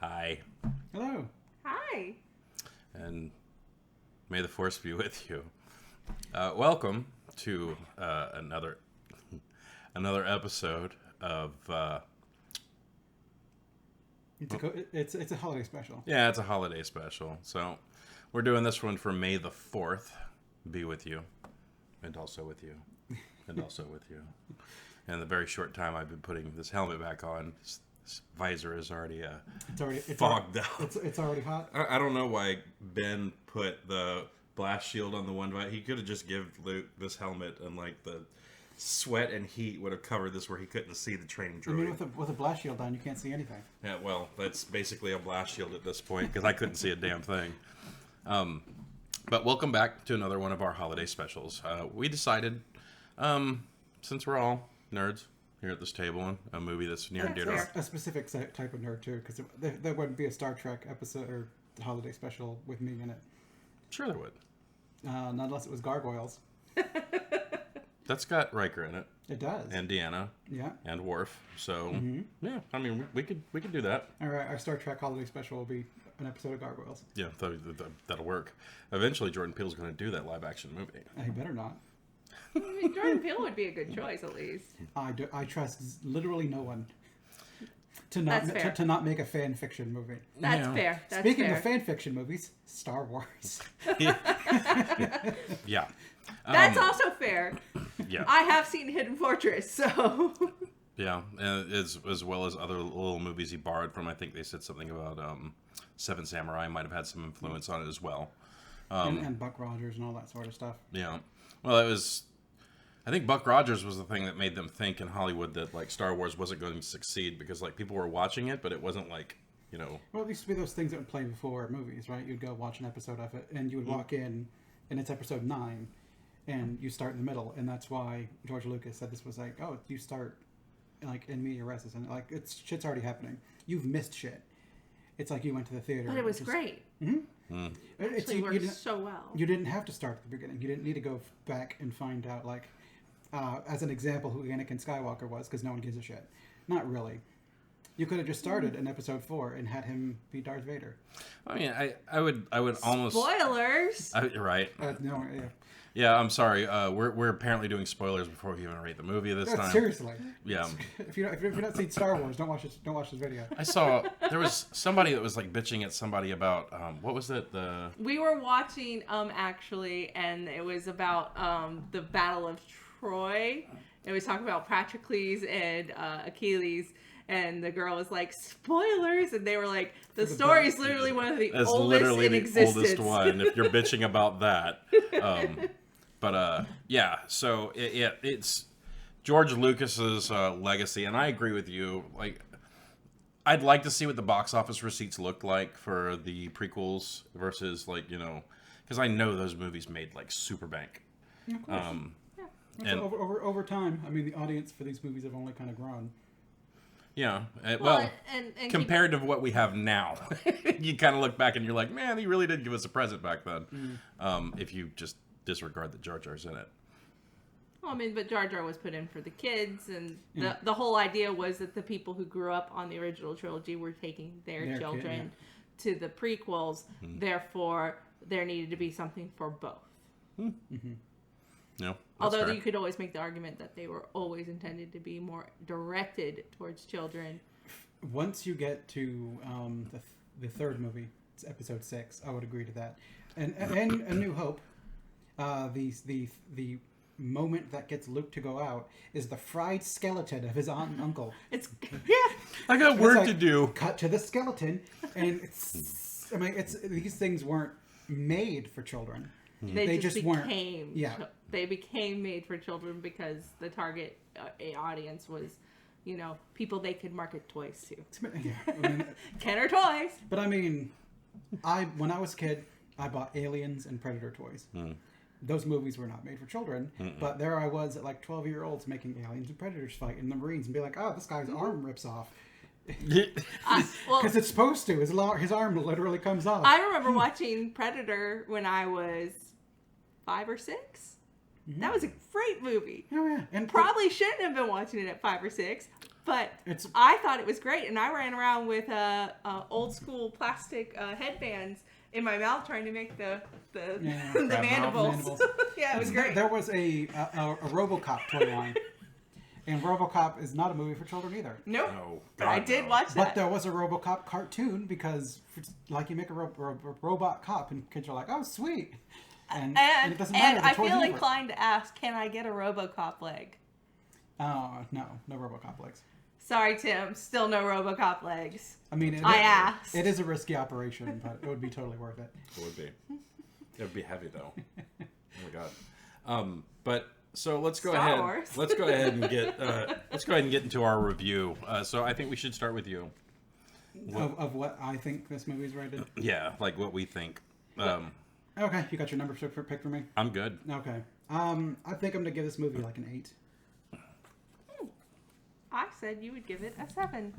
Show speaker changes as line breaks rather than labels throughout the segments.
Hi.
Hello.
Hi.
And may the force be with you. Welcome to another episode of...
It's a holiday special.
Yeah, it's a holiday special. So we're doing this one for May the 4th. Be with you. And also with you. And also with you. And the very short time I've been putting this helmet back on, this visor is already fogged out.
It's already hot.
I don't know why Ben put the blast shield on the one visor. He could have just given Luke this helmet and like the sweat and heat would have covered this where he couldn't see the training droid.
I mean, with a blast shield on, you can't see anything.
Yeah, well, that's basically a blast shield at this point because I couldn't see a damn thing. But welcome back to another one of our holiday specials. We decided, since we're all nerds here at this table, a movie that's near and dear to
a specific type of nerd too, because there wouldn't be a Star Trek episode or holiday special with me in it.
Sure there would.
Not unless it was Gargoyles.
That's got Riker in it.
It does.
And Deanna.
Yeah.
And Worf. So yeah, I mean we could do that.
All right, our Star Trek holiday special will be an episode of Gargoyles.
Yeah, that'll work. Eventually, Jordan Peele's going to do that live action movie.
He better not.
I mean, Jordan Peele would be a good choice, at least.
I trust literally no one to not make a fan fiction movie.
That's fair.
Speaking of fan fiction movies, Star Wars.
Yeah.
That's also fair.
Yeah.
I have seen Hidden Fortress, so...
Yeah, and as well as other little movies he borrowed from. I think they said something about Seven Samurai might have had some influence on it as well.
And Buck Rogers and all that sort of stuff.
Yeah. Well, I think Buck Rogers was the thing that made them think in Hollywood that like Star Wars wasn't going to succeed because like people were watching it, but it wasn't like, you know.
Well, it used to be those things that would play before movies, right? You'd go watch an episode of it, and you would walk in, and it's episode 9, and you start in the middle, and that's why George Lucas said this was like, oh, you start like in media res, and like shit's already happening. You've missed shit. It's like you went to the theater.
But it was great.
Mm-hmm.
It actually worked so well.
You didn't have to start at the beginning. You didn't need to go back and find out, like, as an example, who Anakin Skywalker was, because no one gives a shit. Not really. You could have just started in episode 4 and had him be Darth Vader.
I mean, I would almost...
Spoilers!
Right.
No, yeah.
Yeah, I'm sorry. We're apparently doing spoilers before we even rate the movie this time.
Seriously.
Yeah.
If you've not seen Star Wars, don't watch this video.
I saw there was somebody that was like bitching at somebody about what was it?
We were watching actually, and it was about the Battle of Troy. It was talking about Patroclus and Achilles. And the girl was like, spoilers! And they were like, the story is literally one of the oldest in existence.
Oldest one, if you're bitching about that. Yeah, so it's George Lucas's legacy, and I agree with you. Like, I'd like to see what the box office receipts looked like for the prequels versus, like, you know, because I know those movies made, like, super bank.
Yeah, of course. And over time, I mean, the audience for these movies have only kind of grown.
Yeah, well, and compared to what we have now, you kind of look back and you're like, man, he really did give us a present back then. If you just disregard that Jar Jar's in it.
Well, I mean, but Jar Jar was put in for the kids, and the whole idea was that the people who grew up on the original trilogy were taking their children to the prequels. Therefore, there needed to be something for both.
No,
although you could always make the argument that they were always intended to be more directed towards children. Once
you get to the third movie, it's episode 6, I would agree to that. And A New Hope, the moment that gets Luke to go out is the fried skeleton of his aunt and uncle.
I got work to do.
Cut to the skeleton, and these things weren't made for children.
They just became. Yeah. They became made for children because the target audience was, you know, people they could market toys to.
Yeah, I mean,
Kenner toys.
But I mean, when I was a kid, I bought Aliens and Predator toys. Those movies were not made for children, but there I was at like 12-year-olds making Aliens and Predators fight in the Marines and be like, oh, this guy's arm rips off. Because it's supposed to. His arm literally comes off.
I remember watching Predator when I was 5 or 6. That was a great movie.
Oh, yeah.
And probably shouldn't have been watching it at 5 or 6, But
It's
I thought it was great, and I ran around with old school plastic headbands in my mouth trying to make the
Yeah.
the
Crab
mandibles.
mandibles.
Yeah, it was great.
There was a RoboCop toy line, and RoboCop is not a movie for children either.
Nope.
No,
But I
God,
did
no.
watch
But
that.
there was a RoboCop cartoon because, like, you make a robot cop, and kids are like, "Oh, sweet," and it doesn't matter.
And
the
I
toy's
feel
over it.
inclined to ask, can I get a RoboCop leg?
Oh no RoboCop legs.
Sorry, Tim. Still no RoboCop legs.
I mean,
I asked.
It is a risky operation, but it would be totally worth it.
It would be. It would be heavy though. Oh my god. But so let's go
Star
ahead.
Wars.
Let's go ahead and get. Let's go ahead and get into our review. So I think we should start with you.
Of what I think this movie's rated.
Yeah, like what we think.
Okay, you got your number picked for me.
I'm good.
Okay. I think I'm gonna give this movie like an 8.
I said you would give it a 7.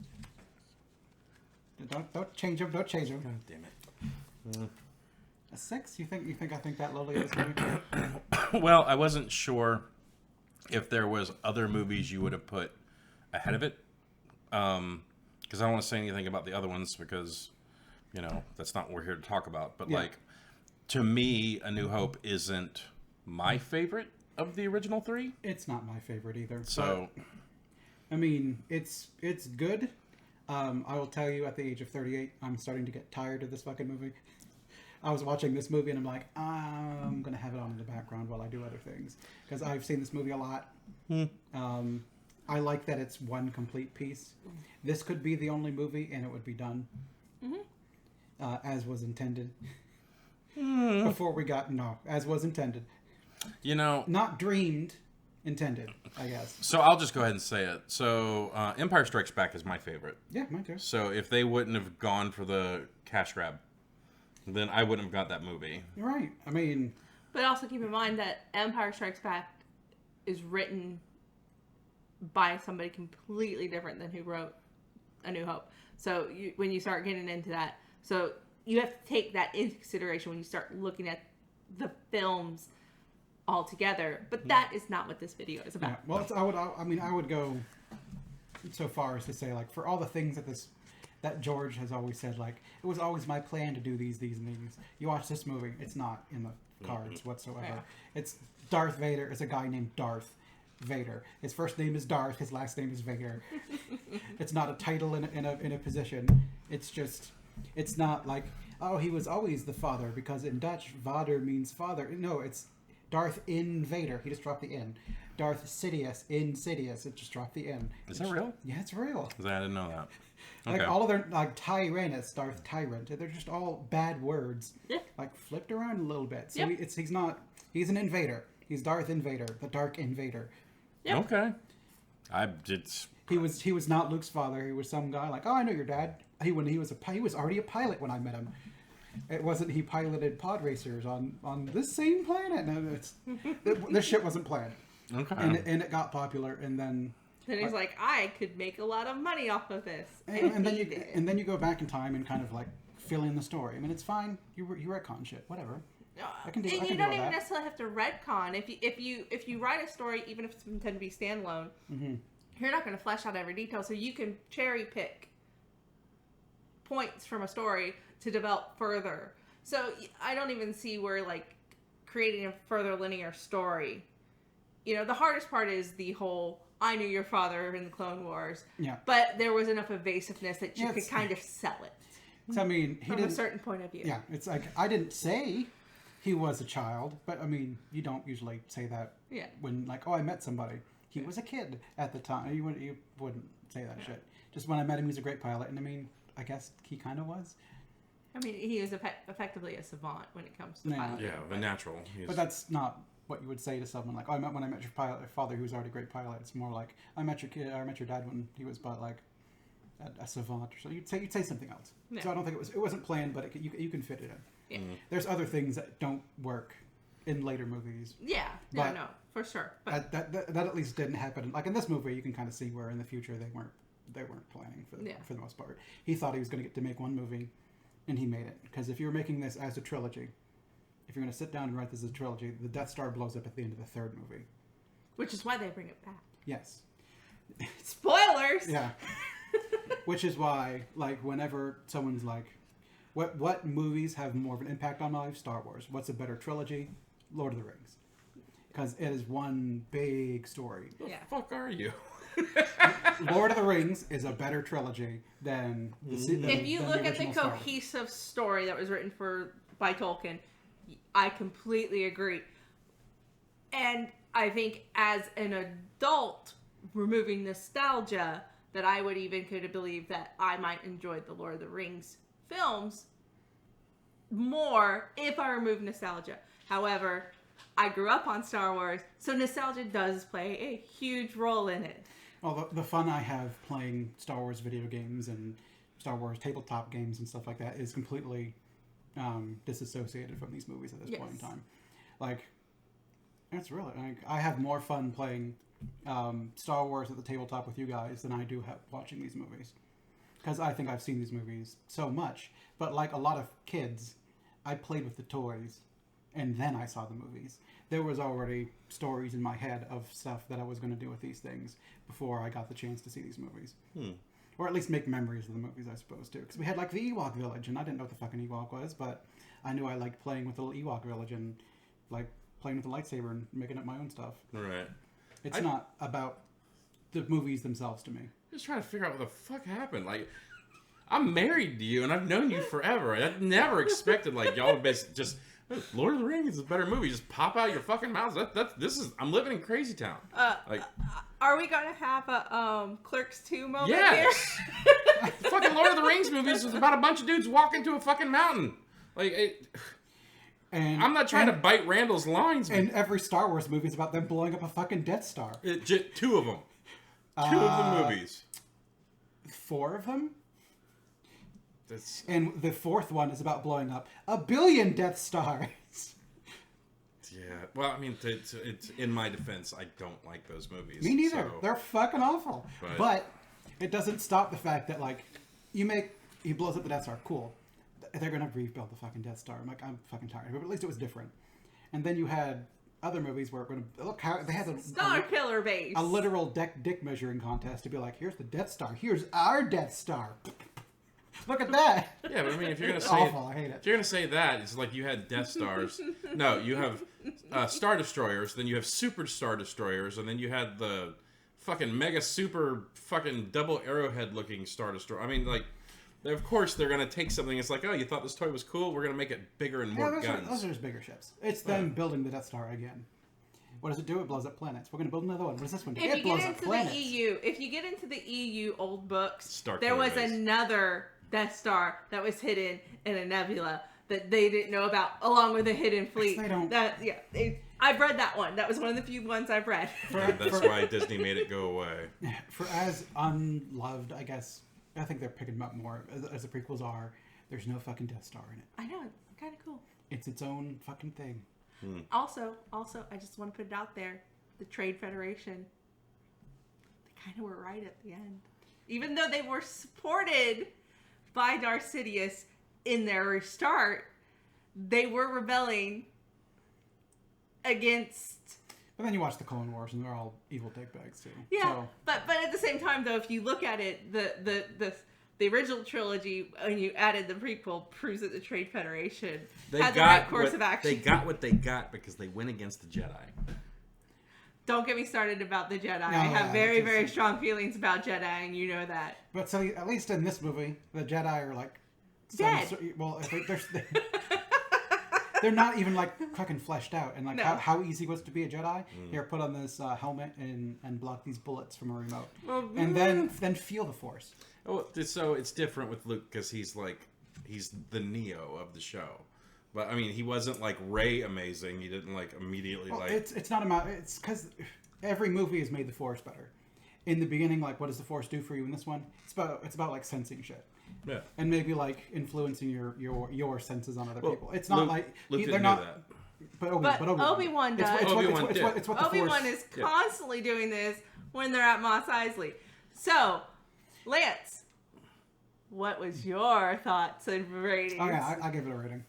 Don't change them. Don't change them.
God damn it.
A 6? You think I think that lowly of this movie?
Well, I wasn't sure if there was other movies you would have put ahead of it, because I don't want to say anything about the other ones because, that's not what we're here to talk about. But
Yeah.
like, to me, A New Hope isn't my favorite of the original 3.
It's not my favorite either.
So,
but, I mean, it's good. I will tell you, at the age of 38, I'm starting to get tired of this fucking movie. I was watching this movie and I'm like, I'm gonna have it on in the background while I do other things because I've seen this movie a lot. I like that it's one complete piece. This could be the only movie and it would be done as was intended. Before we got as was intended, not dreamed, intended. I guess.
so I'll just go ahead and say it. So, Empire Strikes Back is my favorite.
Yeah, mine too.
So if they wouldn't have gone for the cash grab, then I wouldn't have got that movie.
You're right. I mean,
But also keep in mind that Empire Strikes Back is written by somebody completely different than who wrote A New Hope. So when you start getting into that, so you have to take that into consideration when you start looking at the films altogether. But that is not what this video is about.
yeah. Well, I would go so far as to say, like, for all the things that George has always said, like, it was always my plan to do these and these. You watch this movie, it's not in the cards whatsoever.
Yeah.
It's Darth Vader. It's a guy named Darth Vader. His first name is Darth. His last name is Vader. It's not a title in a position. It's just, it's not like, oh, he was always the father, because in Dutch, vader means father. No, it's Darth Invader. He just dropped the N. Darth Sidious, Insidious. It just dropped the N.
Is that real?
Yeah, it's real.
'Cause I didn't know that.
Like
Okay.
all of their, like, Tyrannus, Darth Tyrant. They're just all bad words.
Yeah.
Like flipped around a little bit. So
Yep.
he's an invader. He's Darth Invader, the Dark Invader.
Yep.
Okay. I did.
He was not Luke's father. He was some guy like, oh, I know your dad. He was already a pilot when I met him. It wasn't he piloted pod racers on this same planet. No, this shit wasn't planned,
Okay.
and it got popular, and then
Then he's like, I could make a lot of money off of this.
and then
he
you
did.
and then you go back in time and kind of like fill in the story. I mean, it's fine. You retcon shit, whatever. I can do.
And
I
you
can
don't
do all
even
that.
necessarily have to retcon. If you write a story, even if it's intended to be standalone,
Mm-hmm.
you're not going to flesh out every detail. So you can cherry pick points from a story to develop further. So I don't even see where, like, creating a further linear story. The hardest part is the whole I knew your father in the Clone Wars.
Yeah.
But there was enough evasiveness that you
Yeah,
could kind of sell it
So, I mean, he
from a
didn't.
certain point of view.
Yeah, it's like I didn't say he was a child, but I mean, you don't usually say that.
Yeah.
When, like, oh, I met somebody. He was a kid at the time. You wouldn't say that shit. Just when I met him, he was a great pilot, and I mean, I guess he kind of was.
I mean, he is effectively a savant when it comes to
Yeah.
piloting.
Yeah, the natural.
But that's not what you would say to someone like, oh, when I met your father, who was already a great pilot. It's more like, I met your kid, or I met your dad when he was but like a savant, or so. You'd say something else.
Yeah.
So I don't think it wasn't planned, but you can fit it in.
Yeah.
There's other things that don't work in later movies.
Yeah,
But-
no, for sure. But
That at least didn't happen. Like in this movie, you can kind of see where in the future they weren't planning for the most part. He thought he was going to get to make one movie, and he made it. Because if you were making this as a trilogy, if you're going to sit down and write this as a trilogy, the Death Star blows up at the end of the third movie.
which is why they bring it back.
Yes,
Spoilers.
Yeah. Which is why, like, whenever someone's like, what movies have more of an impact on my life? Star Wars. What's a better trilogy? Lord of the Rings. Because it is one big story.
Yeah.
The fuck are you?
Lord of the Rings is a better trilogy than
If you look at the
original Star Wars.
cohesive story that was written by Tolkien, I completely agree. And I think as an adult, removing nostalgia, that I would even could believe that I might enjoy the Lord of the Rings films more if I remove nostalgia. However, I grew up on Star Wars, so nostalgia does play a huge role in it.
Well, the fun I have playing Star Wars video games and Star Wars tabletop games and stuff like that is completely disassociated from these movies at this point in time. Like, it's really, like, I have more fun playing Star Wars at the tabletop with you guys than I do have watching these movies. Because I think I've seen these movies so much. But like a lot of kids, I played with the toys and then I saw the movies. There was already stories in my head of stuff that I was going to do with these things before I got the chance to see these movies. Or at least make memories of the movies, I suppose, too. Because we had like the Ewok Village, and I didn't know what the fucking Ewok was, but I knew I liked playing with the little Ewok Village and like playing with the lightsaber and making up my own stuff.
Right.
It's not about the movies themselves to me.
Just trying to figure out what the fuck happened. Like, I'm married to you, and I've known you forever. I never expected like y'all would just Lord of the Rings is a better movie. Just pop out your fucking mouths. I'm living in Crazy Town. Like,
Are we gonna have a Clerks 2 moment
yes.
here?
The fucking Lord of the Rings movies is about a bunch of dudes walking to a fucking mountain. Like,
And
I'm not trying to bite Randall's lines.
And every Star Wars movie is about them blowing up a fucking Death Star.
Two of them. Two of the movies.
4 of them?
That's,
And the 4th one is about blowing up a billion Death Stars.
yeah. Well, I mean, it's in my defense, I don't like those movies.
Me neither.
so-
They're fucking awful.
But-
But it doesn't stop the fact that, like, he blows up the Death Star. Cool. They're going to rebuild the fucking Death Star. I'm like, I'm fucking tired of it. But at least it was different. And then you had other movies where look how they had
Star Killer Base.
a literal dick measuring contest to be like, here's the Death Star. Here's our Death Star. Look at that.
Yeah, but I mean, if you're gonna
It's
say
awful. I hate it.
if you're gonna say that, it's like you had Death Stars. No, you have Star Destroyers. Then you have Super Star Destroyers, and then you had the fucking mega super fucking double arrowhead looking Star Destroyer. I mean, like, of course they're gonna take something. It's like, oh, you thought this toy was cool? We're gonna make it bigger and more guns.
Those are just bigger ships. It's them building the Death Star again. What does it do? It blows up planets. We're going to build another one. What does this one do?
If
It
you
blows
get
up
into
planets.
the EU, if you get into the EU old books,
Star
there
Killer
was
Base.
another Death Star that was hidden in a nebula that they didn't know about, along with a hidden fleet.
They don't-
I've read that one. That was one of the few ones I've read.
That's why Disney made it go away.
For as unloved, I guess, I think they're picking them up more as the prequels are. There's no fucking Death Star in it.
I know, it's kind of cool.
It's its own fucking thing.
Also, I just want to put it out there: the Trade Federation. They kind of were right at the end, even though they were supported by Darth Sidious in their restart. They were rebelling against.
But then you watch the Clone Wars, and they're all evil dickbags too.
Yeah,
So,
but at the same time, though, if you look at it, the original trilogy, when you added the prequel, proves that the Trade Federation had the right course of action.
They got what they got because they went against the Jedi.
Don't get me started about the Jedi.
No,
I have
yeah,
very,
it's-
very strong feelings about Jedi, and you know that.
but so at least in this movie, the Jedi are like
Dead.
Well, they're not even like fucking fleshed out. And like
No.
how easy was it to be a Jedi? Here, put on this helmet and block these bullets from a remote,
Well,
and then feel the Force.
Oh, so it's different with Luke because he's the Neo of the show. But I mean, he wasn't like Rey amazing. He didn't like immediately
Well,
like.
it's not about it's because every movie has made the Force better. In the beginning, like what does the Force do for you in this one? It's about like sensing shit.
Yeah.
And maybe like influencing your senses on other
Well,
people. It's not
Luke-
like
Luke
they're
didn't
not.
do that.
But
Obi-Wan does.
Obi-Wan
It's what the
Obi-Wan
Force.
is constantly doing this when they're at Mos Eisley. So, Lance, what was your thoughts and ratings?
Oh yeah, I give it a rating.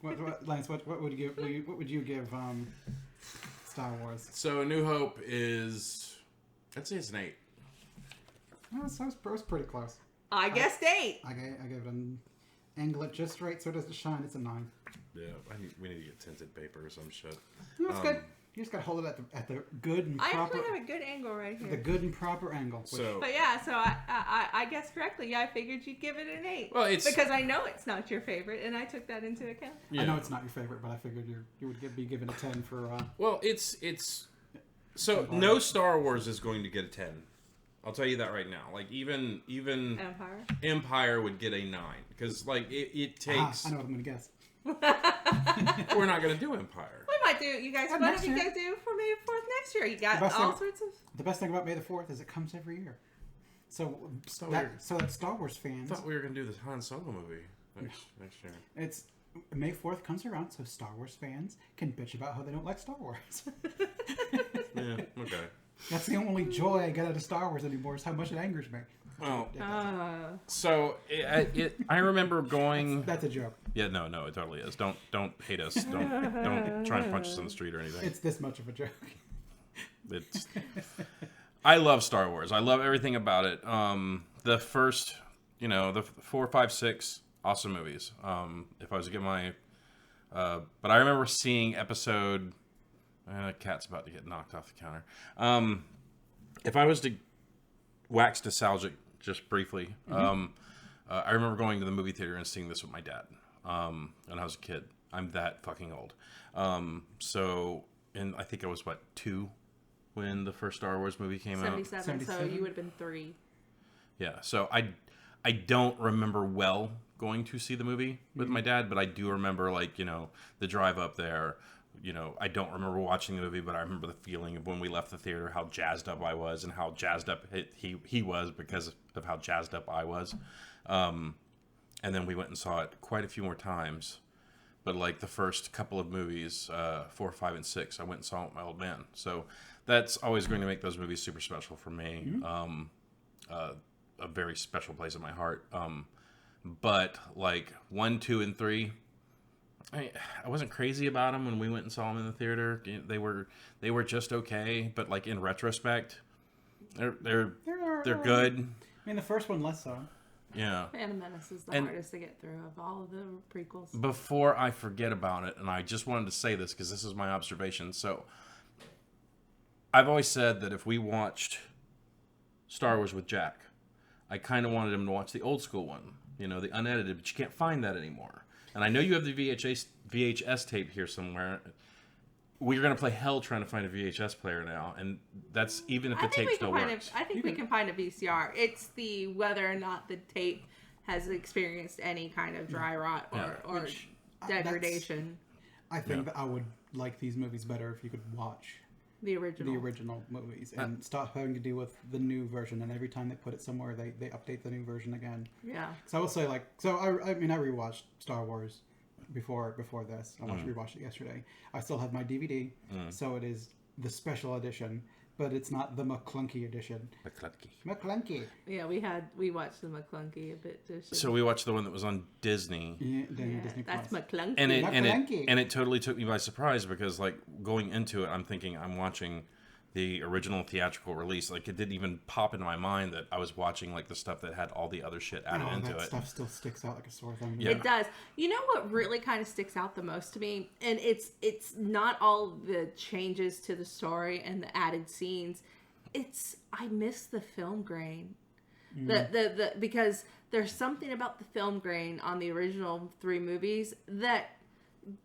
Lance, what would you give? What would you give Star Wars?
So A New Hope is, I'd say it's an 8.
It was pretty close.
I guessed 8.
I gave it an angle it just right so it doesn't shine. It's a 9.
Yeah, we need to get tinted paper or some shit.
No, it's good. You just gotta hold it at the good and
I
proper.
actually have a good angle right
The
here.
good and proper angle. Which,
So
But yeah, so I guessed correctly. Yeah, I figured you'd give it an 8.
well, it's
Because I know it's not your favorite, and I took that into account.
I know it's not your favorite, but I figured you would be given a 10 for.
Well, it's so no Star Wars is going to get a 10. I'll tell you that right now. Like even
Empire.
Empire would get a 9 because like it takes.
I know what I'm gonna guess.
We're not going to do Empire.
We might do, you guys.
Yeah,
What
next
if you
year.
guys do for May 4th next year? You got
The best
all
thing-
sorts of.
The best thing about May the 4th is it comes every year. So
weird.
that Star Wars
I
fans,
thought we were going to do this Han Solo movie next year.
it's May 4th comes around, so Star Wars fans can bitch about how they don't like Star Wars.
Yeah. Okay.
That's the only joy I get out of Star Wars anymore is how much it angers me.
Well,
Uh,
so I remember going.
That's a joke.
Yeah, no, it totally is. Don't hate us. Don't try and punch us in the street or anything.
It's this much of a joke.
It's. I love Star Wars. I love everything about it. The first, the 4, 5, 6, awesome movies. If I was to get my, but I remember seeing episode. Cat's about to get knocked off the counter. If I was to wax nostalgic just briefly, I remember going to the movie theater and seeing this with my dad when I was a kid. I'm that fucking old. And I think I was 2 when the first Star Wars movie came out.
77, so
77?
you would have been 3.
Yeah, so I don't remember well going to see the movie with my dad, but I do remember the drive up there. I don't remember watching the movie, but I remember the feeling of when we left the theater, how jazzed up I was and how jazzed up he was because of how jazzed up I was. And then we went and saw it quite a few more times. But like the first couple of movies, 4, 5, and 6, I went and saw it with my old man. So that's always going to make those movies super special for me. A very special place in my heart. But like 1, 2, and 3, I wasn't crazy about them when we went and saw them in the theater. They were just okay. But like in retrospect, they're good.
I mean, the first one less so.
Yeah.
Phantom Menace is the
And-
hardest to get through of all of the prequels.
Before I forget about it, and I just wanted to say this because this is my observation. So, I've always said that if we watched Star Wars with Jack, I kind of wanted him to watch the old school one, the unedited, but you can't find that anymore. And I know you have the VHS tape here somewhere. We're going to play hell trying to find a VHS player now, and that's even if the tape still works.
I think we can find a VCR. It's the whether or not the tape has experienced any kind of dry rot or
Which,
degradation.
I think that I would like these movies better if you could watch
The original.
the original movies and stop having to deal with the new version. And every time they put it somewhere, they update the new version again.
Yeah.
So I will say, I rewatched Star Wars before this. I rewatched it yesterday. I still have my DVD, so it is the special edition, but it's not the McClunky edition. McClunky.
Yeah, we watched the McClunky a bit.
So we watched the one that was on Disney.
Yeah, Disney
that's
Plus.
McClunky.
And it totally took me by surprise because like going into it, I'm thinking I'm watching the original theatrical release. Like it didn't even pop into my mind that I was watching like the stuff that had all the other shit added into
that
it.
stuff still sticks out like a sore thumb.
Yeah.
It does. You know what really kind of sticks out the most to me, and it's not all the changes to the story and the added scenes. I miss the film grain. The because there's something about the film grain on the original 3 movies that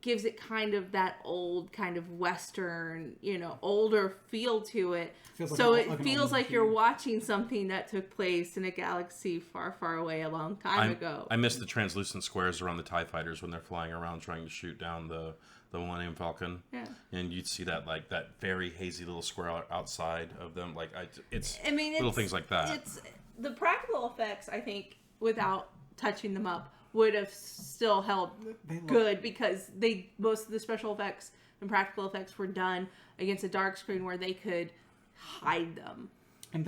gives it kind of that old kind of Western, older feel to it.
Feels like
So
an
it
old
feels like
machine.
you're watching something that took place in a galaxy far, far away a long time ago.
I miss the translucent squares around the TIE fighters when they're flying around trying to shoot down the Millennium Falcon.
Yeah.
And you'd see that like that very hazy little square outside of them. Like it's
little
things like that.
It's the practical effects, I think, without touching them up, would have still held
They look-
good because most of the special effects and practical effects were done against a dark screen where they could hide them.
And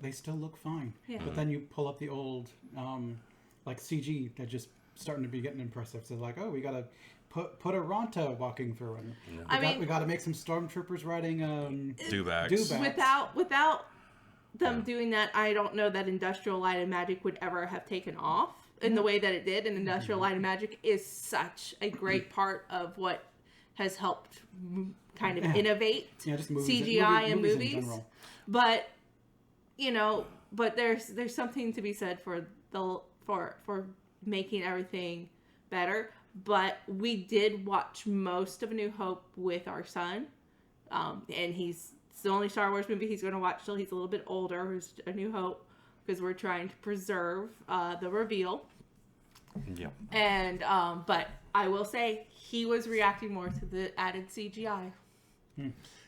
they still look fine.
Yeah.
But then you pull up the old, like CG that just starting to be getting impressive. So like, oh, we gotta put a Ronta walking through, and we got to make some stormtroopers riding
Dewbacks.
Dewbacks.
Without them doing that, I don't know that Industrial Light and Magic would ever have taken off in the way that it did. And Industrial Light and Magic is such a great part of what has helped kind of innovate
just movies,
CGI and
in
movies.
general.
But but there's something to be said for for making everything better. But we did watch most of A New Hope with our son, and it's the only Star Wars movie he's going to watch till he's a little bit older. Is A New Hope, because we're trying to preserve the reveal.
Yeah.
And but I will say he was reacting more to the added CGI.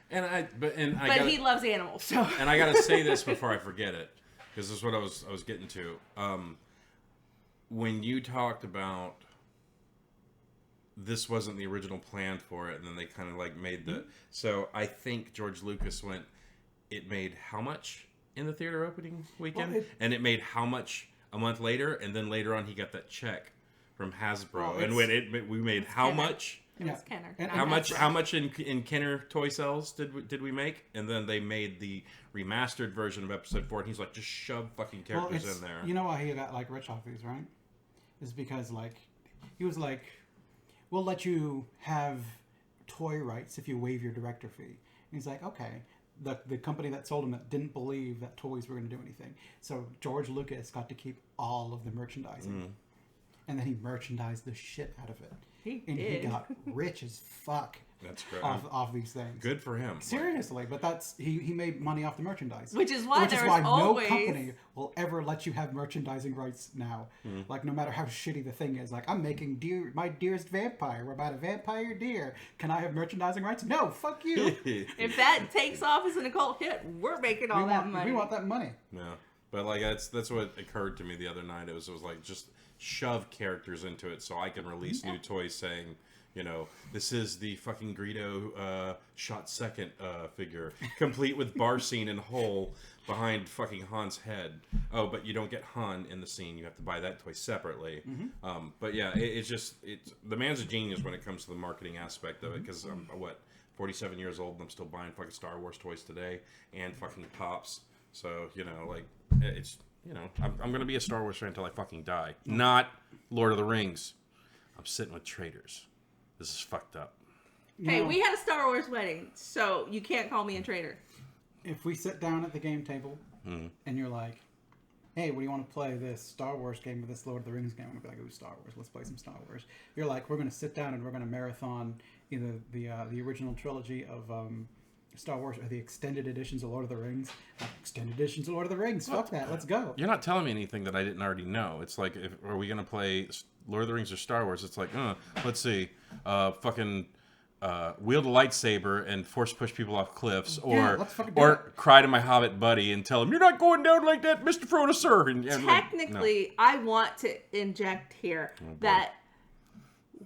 But
he loves animals, so.
And I gotta say this before I forget it, because this is what I was getting to. When you talked about this wasn't the original plan for it, and then they kind of like made the. So I think George Lucas went. It made how much in the theater opening weekend, and it made how much a month later, and then later on he got that check from Hasbro, and when we made how
Kenner.
much.
It was Kenner.
And
How much in Kenner toy cells did we make? And then they made the remastered version of Episode 4, and he's like, just shove fucking characters in there.
You know why he got like rich off these, right? Is because like he was like, we'll let you have toy rights if you waive your director fee. And he's like, okay. The company that sold him that didn't believe that toys were going to do anything. So George Lucas got to keep all of the merchandising. And then he merchandised the shit out of it. He got rich as fuck.
That's great.
Off these things.
Good for him.
Seriously, but that's he made money off the merchandise.
Which is why always...
no company will ever let you have merchandising rights now. Like no matter how shitty the thing is. Like I'm making my dearest vampire. We're about a vampire deer. Can I have merchandising rights? No, fuck you.
If that takes off as an occult hit, we're making all that money.
We want that money.
Yeah, but like that's what occurred to me the other night. It was like just shove characters into it so I can release new toys saying. This is the fucking Greedo shot second figure, complete with bar scene and hole behind fucking Han's head. Oh, but you don't get Han in the scene. You have to buy that toy separately. But yeah, it's the man's a genius when it comes to the marketing aspect of it. Because I'm 47 years old and I'm still buying fucking Star Wars toys today and fucking Pops. So it's I'm gonna be a Star Wars fan until I fucking die. Not Lord of the Rings. I'm sitting with traitors. This is fucked up.
Hey, we had a Star Wars wedding, so you can't call me a traitor.
If we sit down at the game table and you're like, hey, what do you want to play, this Star Wars game or this Lord of the Rings game? I'm going to be like, ooh, Star Wars. Let's play some Star Wars. You're like, we're going to sit down and we're going to marathon either the original trilogy of Star Wars or the extended editions of Lord of the Rings. Extended editions of Lord of the Rings. Fuck that. Let's go.
You're not telling me anything that I didn't already know. It's like, are we going to play Lord of the Rings or Star Wars? It's like, let's see. Fucking wield a lightsaber and force push people off cliffs, or cry to my Hobbit buddy and tell him, you're not going down like that, Mr. Frodo, sir. And,
technically, I want to inject here that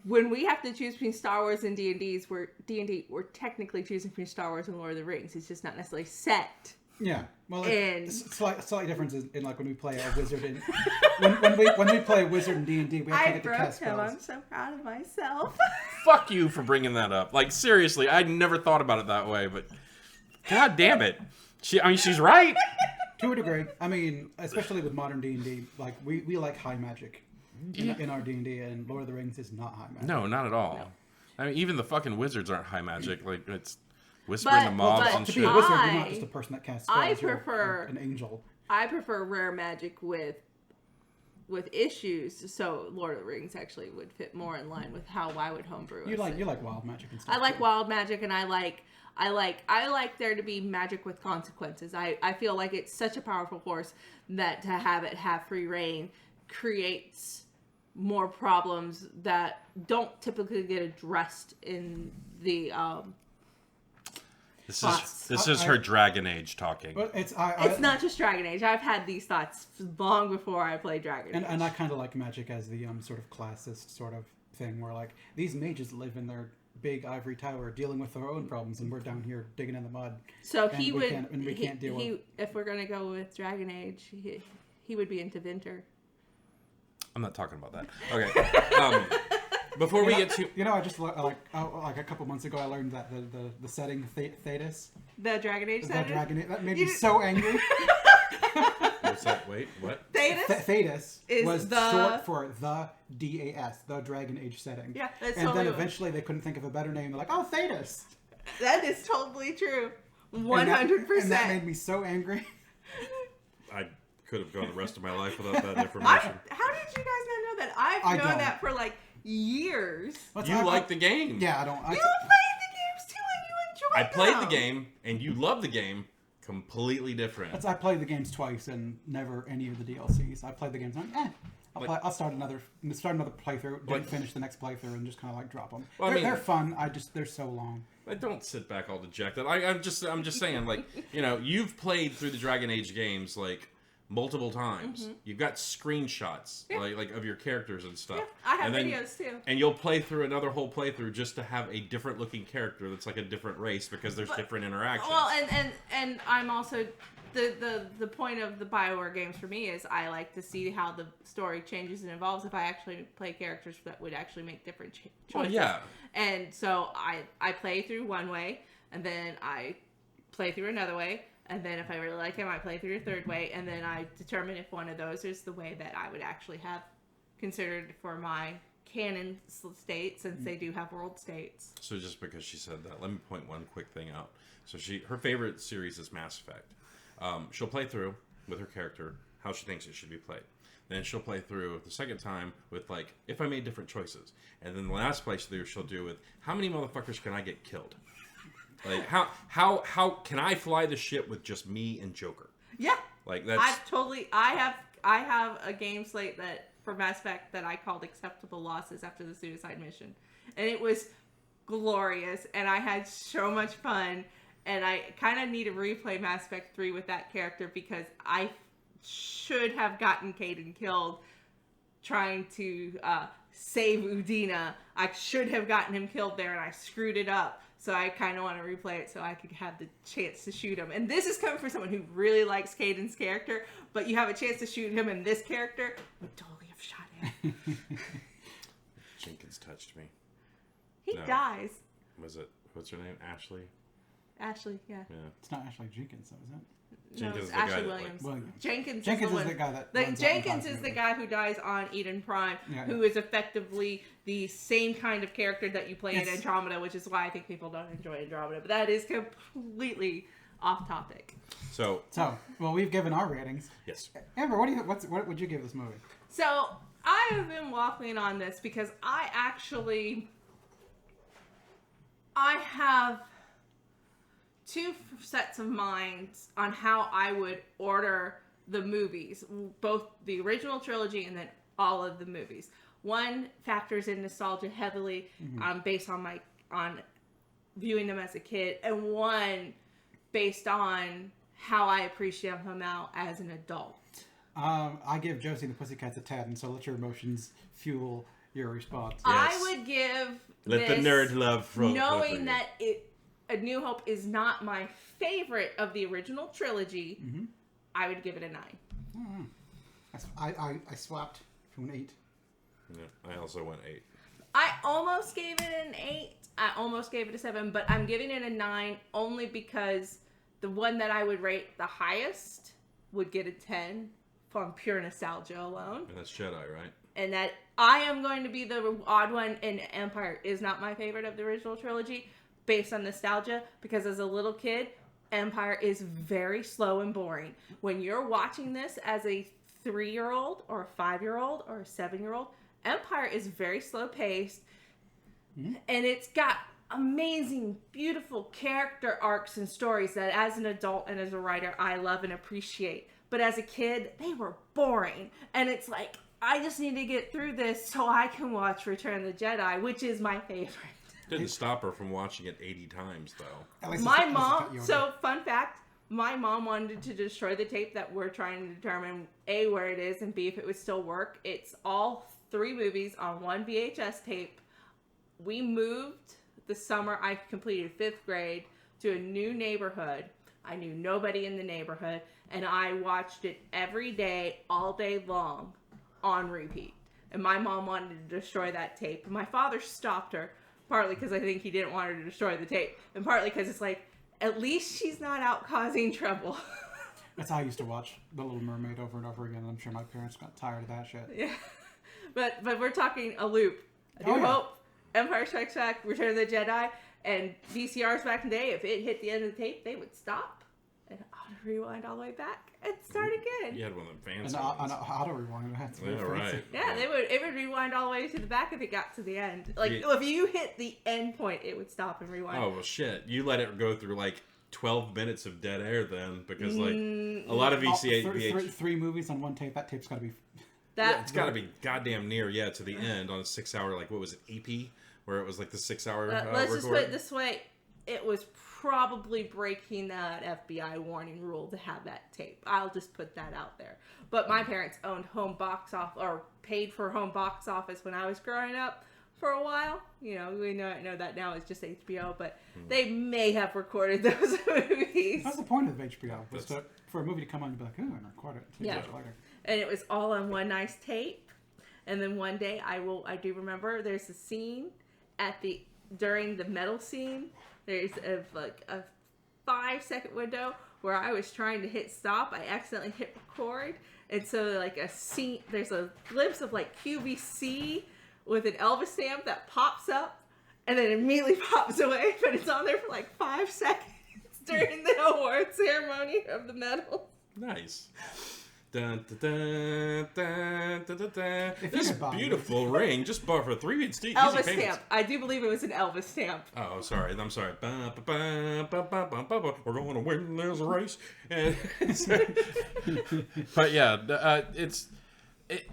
when we have to choose between Star Wars and D&D, we're technically choosing between Star Wars and Lord of the Rings. It's just not necessarily set.
Yeah, well, slight difference in like when we play a wizard in when we play a wizard in D&D, we have to get to cast spells.
I'm so proud of myself.
Fuck you for bringing that up. Like seriously, I never thought about it that way, but god damn it, she's right.
To a degree, I mean, especially with modern D&D, like we like high magic in our D&D, and Lord of the Rings is not high magic.
No, not at all. No. I mean, even the fucking wizards aren't high magic. Like it's. Whispering to mobs and
to
shit.
be a wizard, you're not just a person that casts spells.
I prefer
an angel.
I prefer rare magic with issues. So Lord of the Rings actually would fit more in line with how I would homebrew.
You like wild magic and stuff.
I like wild magic, and I like there to be magic with consequences. I feel like it's such a powerful force that to have it have free reign creates more problems that don't typically get addressed in the
This is her Dragon Age talking.
But it's
not just Dragon Age. I've had these thoughts long before I played Dragon Age.
And I kind of like magic as the sort of classist sort of thing where like these mages live in their big ivory tower dealing with their own problems, and we're down here digging in the mud.
So
we can't deal with.
If we're gonna go with Dragon Age, he would be into Vinter.
I'm not talking about that. Okay. Before we get to...
I just like a couple months ago I learned that the setting Thetis.
The Dragon Age setting?
That made me so angry.
What's that? Wait, what?
Thetis?
Thetis
Is
was
the-
short for the DAS, the Dragon Age setting.
Yeah, that's
And
totally
then
what-
eventually they couldn't think of a better name. They're like, oh, Thetis.
That is totally true.
And
100%.
that made me so angry.
I could have gone the rest of my life without that
how
information.
did you guys not know that? I've
I
known
don't.
that for like years.
What's
You
I-
like the game.
Yeah, I don't.
You played the games too and you enjoyed
I played the
them.
game, and you love the game. Completely different.
I played the games twice and never any of the DLCs. I played the games and went, I'll start another playthrough. Didn't
Like-
finish the next playthrough and just kind of like drop them.
Well, I mean-
they're fun. They're so long.
I don't sit back all dejected. I'm just saying, like, you've played through the Dragon Age games like multiple times. You've got screenshots like of your characters and stuff.
Yeah, I have
and then,
videos too.
And you'll play through another whole playthrough just to have a different looking character that's like a different race because there's different interactions.
Well, and I'm also the point of the BioWare games for me is I like to see how the story changes and evolves if I actually play characters that would actually make different choices.
Well, yeah.
And so I play through one way, and then I play through another way, and then if I really like him, I play through a third way, and then I determine if one of those is the way that I would actually have considered for my canon state, since they do have world states.
So just because she said that, let me point one quick thing out. So her favorite series is Mass Effect. She'll play through with her character how she thinks it should be played. Then she'll play through the second time with like, if I made different choices. And then the last playthrough she'll do with, how many motherfuckers can I get killed? Like, how can I fly the ship with just me and Joker?
Yeah.
Like, that's...
I have a game slate that for Mass Effect that I called acceptable losses after the suicide mission. And it was glorious and I had so much fun, and I kind of need to replay Mass Effect 3 with that character because I should have gotten Caden killed trying to save Udina. I should have gotten him killed there and I screwed it up. So I kind of want to replay it so I could have the chance to shoot him. And this is coming from someone who really likes Caden's character, but you have a chance to shoot him in this character, would totally have shot him.
Jenkins touched me.
He
No.
dies.
What's her name? Ashley?
Ashley, yeah.
Yeah.
It's not Ashley Jenkins, though, is it?
No,
Jenkins
it's
is the guy
Ashley
that,
Williams.
Williams.
Jenkins
Jenkins
is
is
the
the guy that
one.
runs
Jenkins
out in
is the
Cosmo.
guy who dies on Eden Prime,
Yeah,
who is effectively the same kind of character that you play in
Yes.
Andromeda, which is why I think people don't enjoy Andromeda. But that is completely off topic.
So,
So, well, we've given our ratings.
yes.
Amber, what would you give this movie?
So I have been waffling on this because I have two sets of minds on how I would order the movies, both the original trilogy and then all of the movies. One factors in nostalgia heavily, based on on viewing them as a kid, and one based on how I appreciate them now as an adult.
I give Josie and the Pussycats a 10, so let your emotions fuel your response.
Yeah.
I
Yes.
would give
Let the
this,
nerd love flow.
knowing that A New Hope is not my favorite of the original trilogy, I would give it a 9.
I swapped to an 8.
Yeah, I also went 8.
I almost gave it an 8. I almost gave it a 7, but I'm giving it a 9 only because the one that I would rate the highest would get a 10 from pure nostalgia alone.
And that's Jedi, right?
And that I am going to be the odd one, and Empire is not my favorite of the original trilogy based on nostalgia, because as a little kid, Empire is very slow and boring. When you're watching this as a 3-year-old or a 5-year-old or a 7-year-old, Empire is very slow paced, and it's got amazing, beautiful character arcs and stories that as an adult and as a writer, I love and appreciate. But as a kid, they were boring. And it's like, I just need to get through this so I can watch Return of the Jedi, which is my favorite.
Didn't stop her from watching it 80 times, though.
At least
My
it's got
mom,
Yoda.
so fun fact, my mom wanted to destroy the tape that we're trying to determine A, where it is, and B, if it would still work. It's all 3 movies on one VHS tape. We moved the summer I completed 5th grade to a new neighborhood. I knew nobody in the neighborhood, and I watched it every day, all day long, on repeat. And my mom wanted to destroy that tape. And my father stopped her, partly because I think he didn't want her to destroy the tape, and partly because it's like, at least she's not out causing trouble.
That's how I used to watch The Little Mermaid over and over again. And I'm sure my parents got tired of that shit.
Yeah, but we're talking a loop. A New
Oh, yeah.
Hope, Empire Strikes Back, Return of the Jedi, and VCRs back in the day. If it hit the end of the tape, they would stop and rewind all the way back and start again.
You had one of them
And
fancy
on
ones.
auto rewind, that's
Yeah, right.
Yeah, it would rewind all the way to the back if it got to the end. Like
Yeah.
if you hit the end point, it would stop and rewind.
Oh well, shit! You let it go through like 12 minutes of dead air then, because like a lot of VCA,
Three movies on one tape. That tape's got to be.
That
it's got to be goddamn near to the end on a 6-hour, like what was it, AP, where it was like the 6-hour
let's just put
record.
it this way: it was probably breaking that FBI warning rule to have that tape. I'll just put that out there. But my parents owned home box office or paid for home box office when I was growing up for a while. You know, we know that now it's just HBO, but they may have recorded those movies.
That's the point of HBO, was for a movie to come on and be like, oh, and record it.
Yeah.
Watch it later.
And it was all on one nice tape. And then one day I do remember there's a scene during the metal scene. There's a 5-second window where I was trying to hit stop. I accidentally hit record. And so like a scene, there's a glimpse of like QVC with an Elvis stamp that pops up and then immediately pops away. But it's on there for like 5 seconds during the award ceremony of the medal.
Nice. Dun, dun, dun, dun, dun, dun, dun.
you
This
could buy it.
beautiful ring just bought for 3 easy
Elvis
payments.
stamp. I do believe it was an Elvis stamp.
Oh, sorry. I'm sorry. Ba, ba, ba, ba, ba, ba, ba, ba. We're going to win this race. And but yeah,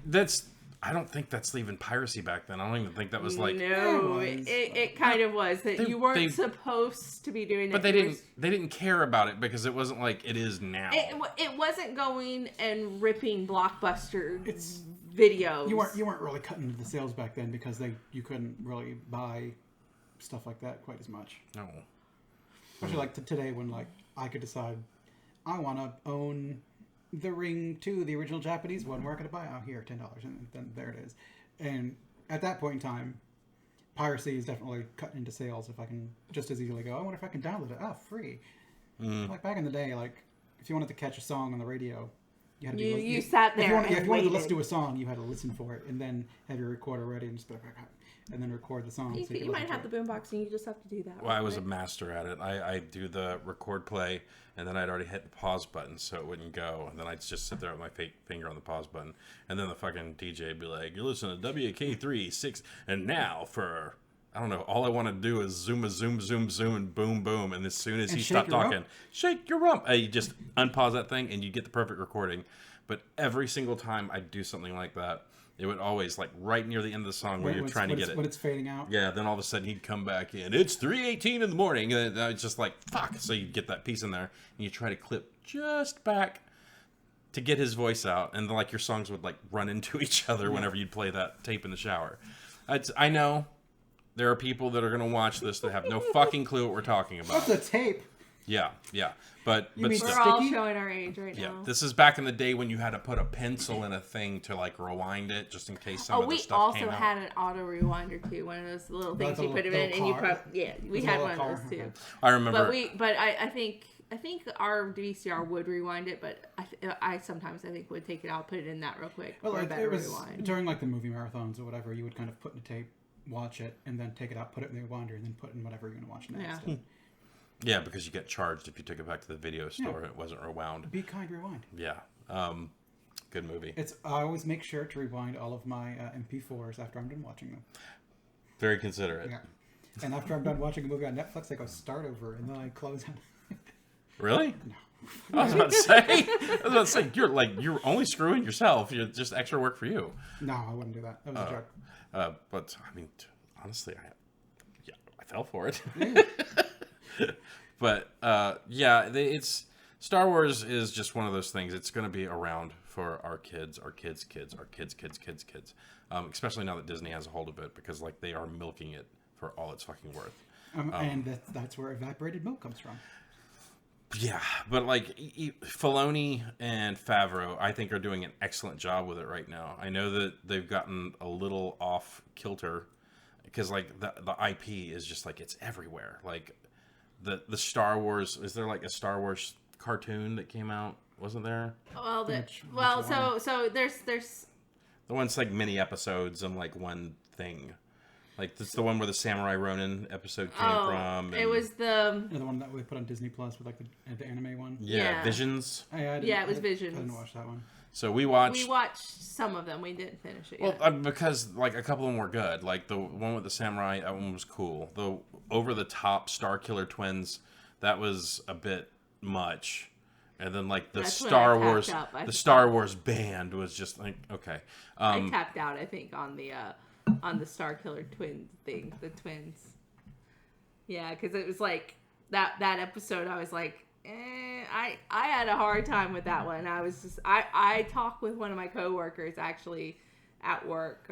that's. I don't think that's even piracy back then. I don't even think that was like.
No,
It was.
it kind of was that
They-
you weren't
they-
supposed to be doing it.
But they
It
didn't.
was-
They didn't care about it because it wasn't like it is now.
It wasn't going and ripping Blockbuster videos.
You weren't really cutting into the sales back then because you couldn't really buy stuff like that quite as much.
No.
Especially like today when like I could decide I want to own the Ring 2, the original Japanese one. Where could I buy it? Oh, here, $10, and then there it is. And at that point in time, piracy is definitely cutting into sales. If I can just as easily go, I wonder if I can download it. Oh, free. Like back in the day, like if you wanted to catch a song on the radio, you had to
You sat there
If you
and
wanted to
waited.
listen to a song, you had to listen for it and then have your recorder ready and just be like, and then record the song.
You,
so you
you
could
might
listen
have
to
the boombox and you just have to do that.
Well, I
real
was a
quick.
master at it. I do the record play, and then I'd already hit the pause button, so it wouldn't go. And then I'd just sit there with my finger on the pause button, and then the fucking DJ would be like, "You listen to WK3 6, and now for." I don't know. All I want to do is zoom, and boom, boom. And as soon as
And
he
shake
stopped
your rump.
talking, shake your rump. You just unpause that thing, and you get the perfect recording. But every single time I do something like that, it would always like right near the end of the song where
When
you're
it's-
trying to
when
get
it's-
it.
when it's fading out.
Yeah, then all of a sudden he'd come back in. It's 3:18 in the morning, and it's just like fuck. So you get that piece in there, and you try to clip just back to get his voice out, and like your songs would like run into each other whenever you'd play that tape in the shower. I know there are people that are gonna watch this that have no fucking clue what we're talking about.
What's a tape?
Yeah, but
mean
still.
We're all
Sticky?
showing our age right
Yeah,
now.
this is back in the day when you had to put a pencil in a thing to like rewind it, just in case some of the
we
stuff
also
came out.
had an auto rewinder too. One of those little things
Like
you
a
put them
little
in, and you
car?
put we
It's a
had
little
one of
car,
those too.
okay.
I remember.
But I think our VCR would rewind it, but I sometimes would take it out, put it in that real quick
Well,
for a
like,
better
it was
rewind.
during like the movie marathons or whatever. You would kind of put in a tape, watch it, and then take it out, put it in the rewinder, and then put in whatever you're going to watch next.
Yeah.
And
Yeah, because you get charged if you took it back to the video store and it wasn't rewound.
be kind, rewind.
Yeah. Good movie.
I always make sure to rewind all of my MP4s after I'm done watching them.
Very considerate.
Yeah. And after I'm done watching a movie on Netflix, I go start over, and then I close out.
Really? No. I was about to say, you're only screwing yourself. You're just extra work for you.
No, I wouldn't do that. That was a joke.
But I mean, honestly, I fell for it. But it's Star Wars is just one of those things. It's going to be around for our kids, kids. Especially now that Disney has a hold of it, because like they are milking it for all it's fucking worth.
And that's where evaporated milk comes from.
Yeah, but like Filoni and Favreau, I think are doing an excellent job with it right now. I know that they've gotten a little off kilter because like the IP is just like it's everywhere. Like the Star Wars, is there like a Star Wars cartoon that came out? wasn't there?
Well,
Which
so there's
The one's like mini episodes and like one thing. Like this is the one where the Samurai Ronin episode came from.
it was the
the one that we put on Disney Plus with like the anime one.
Yeah.
Visions.
it was Visions.
I didn't watch that one.
So we watched.
We watched some of them. We didn't finish it
Well,
yet.
because like a couple of them were good. Like the one with the samurai, that one was cool. The over the top Star Killer twins, that was a bit much. And then like the
That's when
Star
I tapped
Wars,
up. I
the
thought-
Star Wars band was just like okay.
I tapped out, I think, on the Star Killer twin thing, the twins. Yeah, because it was like that episode. I was like, I had a hard time with that one. I was just I talked with one of my coworkers actually at work.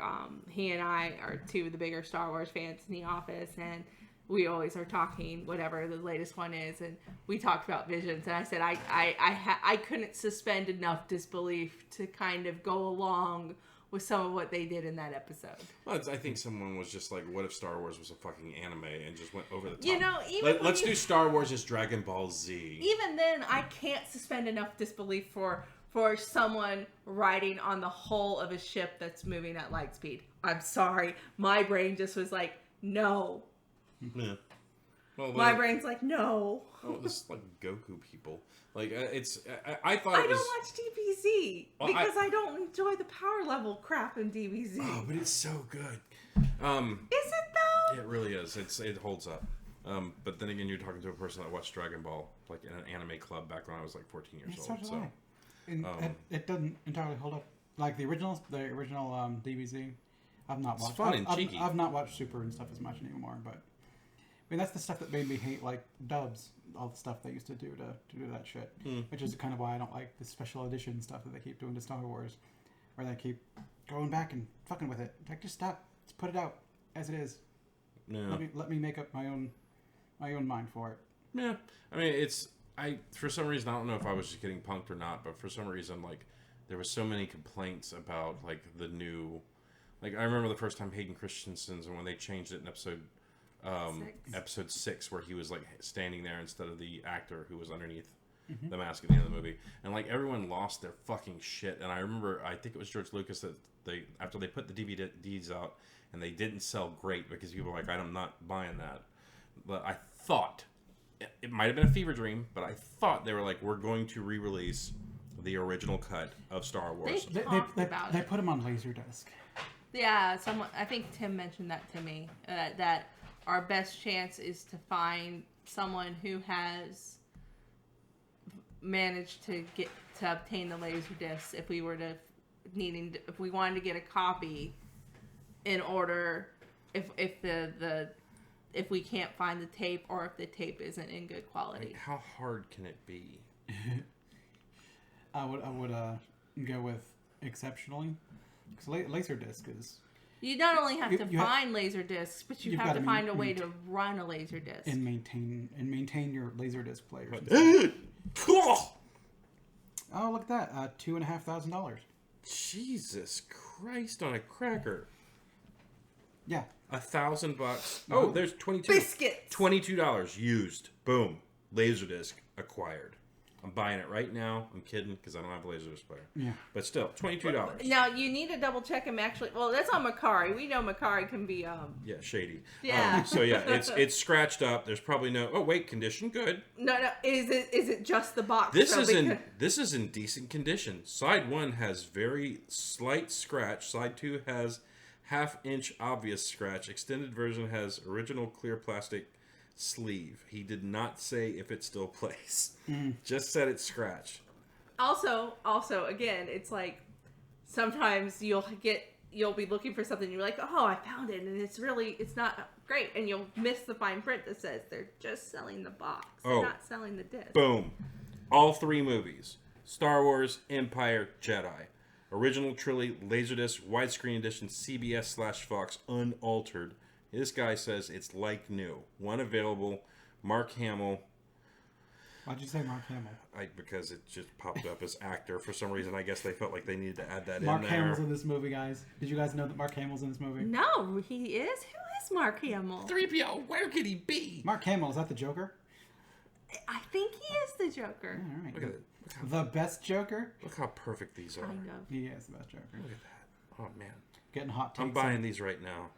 He and I are two of the bigger Star Wars fans in the office, and we always are talking whatever the latest one is, and we talked about Visions, and I said I couldn't suspend enough disbelief to kind of go along with some of what they did in that episode.
Well, I think someone was just like, what if Star Wars was a fucking anime and just went over the top?
You know, even
Let's do Star Wars as Dragon Ball Z.
even then, I can't suspend enough disbelief for someone riding on the hull of a ship that's moving at light speed. I'm sorry, my brain just was like, no.
Yeah. Well,
My brain's like, no.
Oh, this is like Goku people. Like it's. I thought
I
it was.
don't watch DBZ
Well,
because I don't enjoy the power level crap in DBZ.
Oh, but it's so good.
Is it though?
It really is. It holds up. But then again, you're talking to a person that watched Dragon Ball like in an anime club back when I was like 14 years
So
old.
did
So
I. And it doesn't entirely hold up. Like the original DBZ, I've not watched.
fun and cheeky.
I've not watched Super and stuff as much anymore, but I mean that's the stuff that made me hate like dubs, all the stuff they used to do to do that shit. Which is kind of why I don't like the special edition stuff that they keep doing to Star Wars, where they keep going back and fucking with it. Like just stop, just put it out as it is.
yeah.
Let me make up my own mind for it.
Yeah, I mean, for some reason, I don't know if I was just getting punked or not, but for some reason, like, there was so many complaints about, like, the new, like, I remember the first time Hayden Christensen's, and when they changed it in episode 6, where he was, like, standing there instead of the actor who was underneath the mask at the end of the movie, and, like, everyone lost their fucking shit, and I remember, I think it was George Lucas that after they put the DVDs out, and they didn't sell great, because people were like, I'm not buying that, but I thought, it might have been a fever dream, but I thought they were like, we're going to re-release the original cut of Star Wars.
They talked about
They
it.
put them on Laserdisc.
Yeah, I think Tim mentioned that to me. That our best chance is to find someone who has managed to obtain the laser discs if we were if we wanted to get a copy in order if we can't find the tape or if the tape isn't in good quality.
Like, how hard can it be?
I would go with exceptionally, because Laserdisc is
You not only have to
you have-
find laser discs, but you
you've
have
gotta
to find a way to run a laser disc.
and maintain your Laserdisc players.
Cool.
Oh, look at that! $2,500.
Jesus Christ on a cracker.
Yeah,
$1,000. Oh, there's 22.
Biscuits.
$22 used. Boom. Laserdisc acquired. I'm buying it right now. I'm kidding because I don't have a Laserdisc player.
yeah.
But still, $22.
Now you need to double check him. Actually, well, that's on Macari. We know Macari can be
Yeah, shady.
Yeah.
So yeah, it's scratched up. There's probably no. Oh wait, condition good.
no. Is it just the box?
This
though?
this is in decent condition. Side 1 has very slight scratch. Side 2 has half-inch obvious scratch. Extended version has original clear plastic sleeve. He did not say if it still plays. Just said it's scratched.
Also, again, it's like sometimes you'll be looking for something. And you're like, oh, I found it, and it's not great, and you'll miss the fine print that says they're just selling the box. They're
Oh.
not selling the disc.
Boom. All 3 movies. Star Wars, Empire, Jedi. Original trilogy, Laserdisc, widescreen edition, CBS/Fox, unaltered. This guy says it's like new. One available. Mark Hamill.
Why'd you say Mark Hamill?
Because it just popped up as actor. For some reason, I guess they felt like they needed to add that
Mark
in there.
Hamill's in this movie, guys. Did you guys know that Mark Hamill's in this movie?
No, he is. Who is Mark Hamill?
3PO, where could he be?
Mark Hamill, is that the Joker?
I think he is the Joker.
All right.
Look at it.
The best Joker?
Look how perfect these are.
Kind of.
He is the best Joker.
Look at that. Oh man,
Getting hot takes.
I'm buying these right now.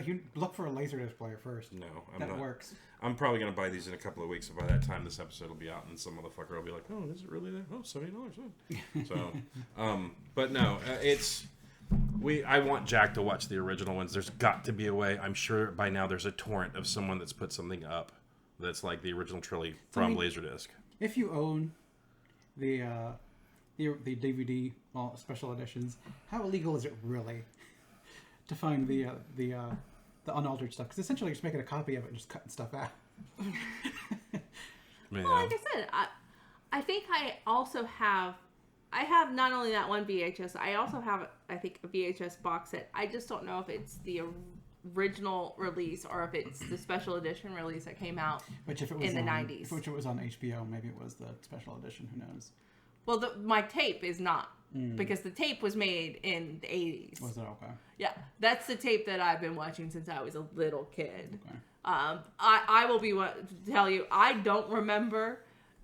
You look for a Laserdisc player first.
No, I'm
That
not.
works.
I'm probably gonna buy these in a couple of weeks. And by that time, this episode will be out, and some motherfucker will be like, "Oh, is it really that? Oh, $70." So, but no, it's. I want Jack to watch the original ones. There's got to be a way. I'm sure by now there's a torrent of someone that's put something up that's like the original trilogy from Laserdisc.
If you own the DVD special editions, how illegal is it really to find the unaltered stuff? Because essentially you're just making a copy of it and just cutting stuff out.
Well, like I said, I think I also have. I have not only that one VHS. I also have, I think, a VHS box set. I just don't know if it's the original release or if it's the special edition release that came out
Which if it was
in the 90s.
Which it was on HBO, maybe it was the special edition. Who knows?
Well, my tape is not because the tape was made in the 80s.
Was it okay?
Yeah, that's the tape that I've been watching since I was a little kid.
Okay.
I will tell you, I don't remember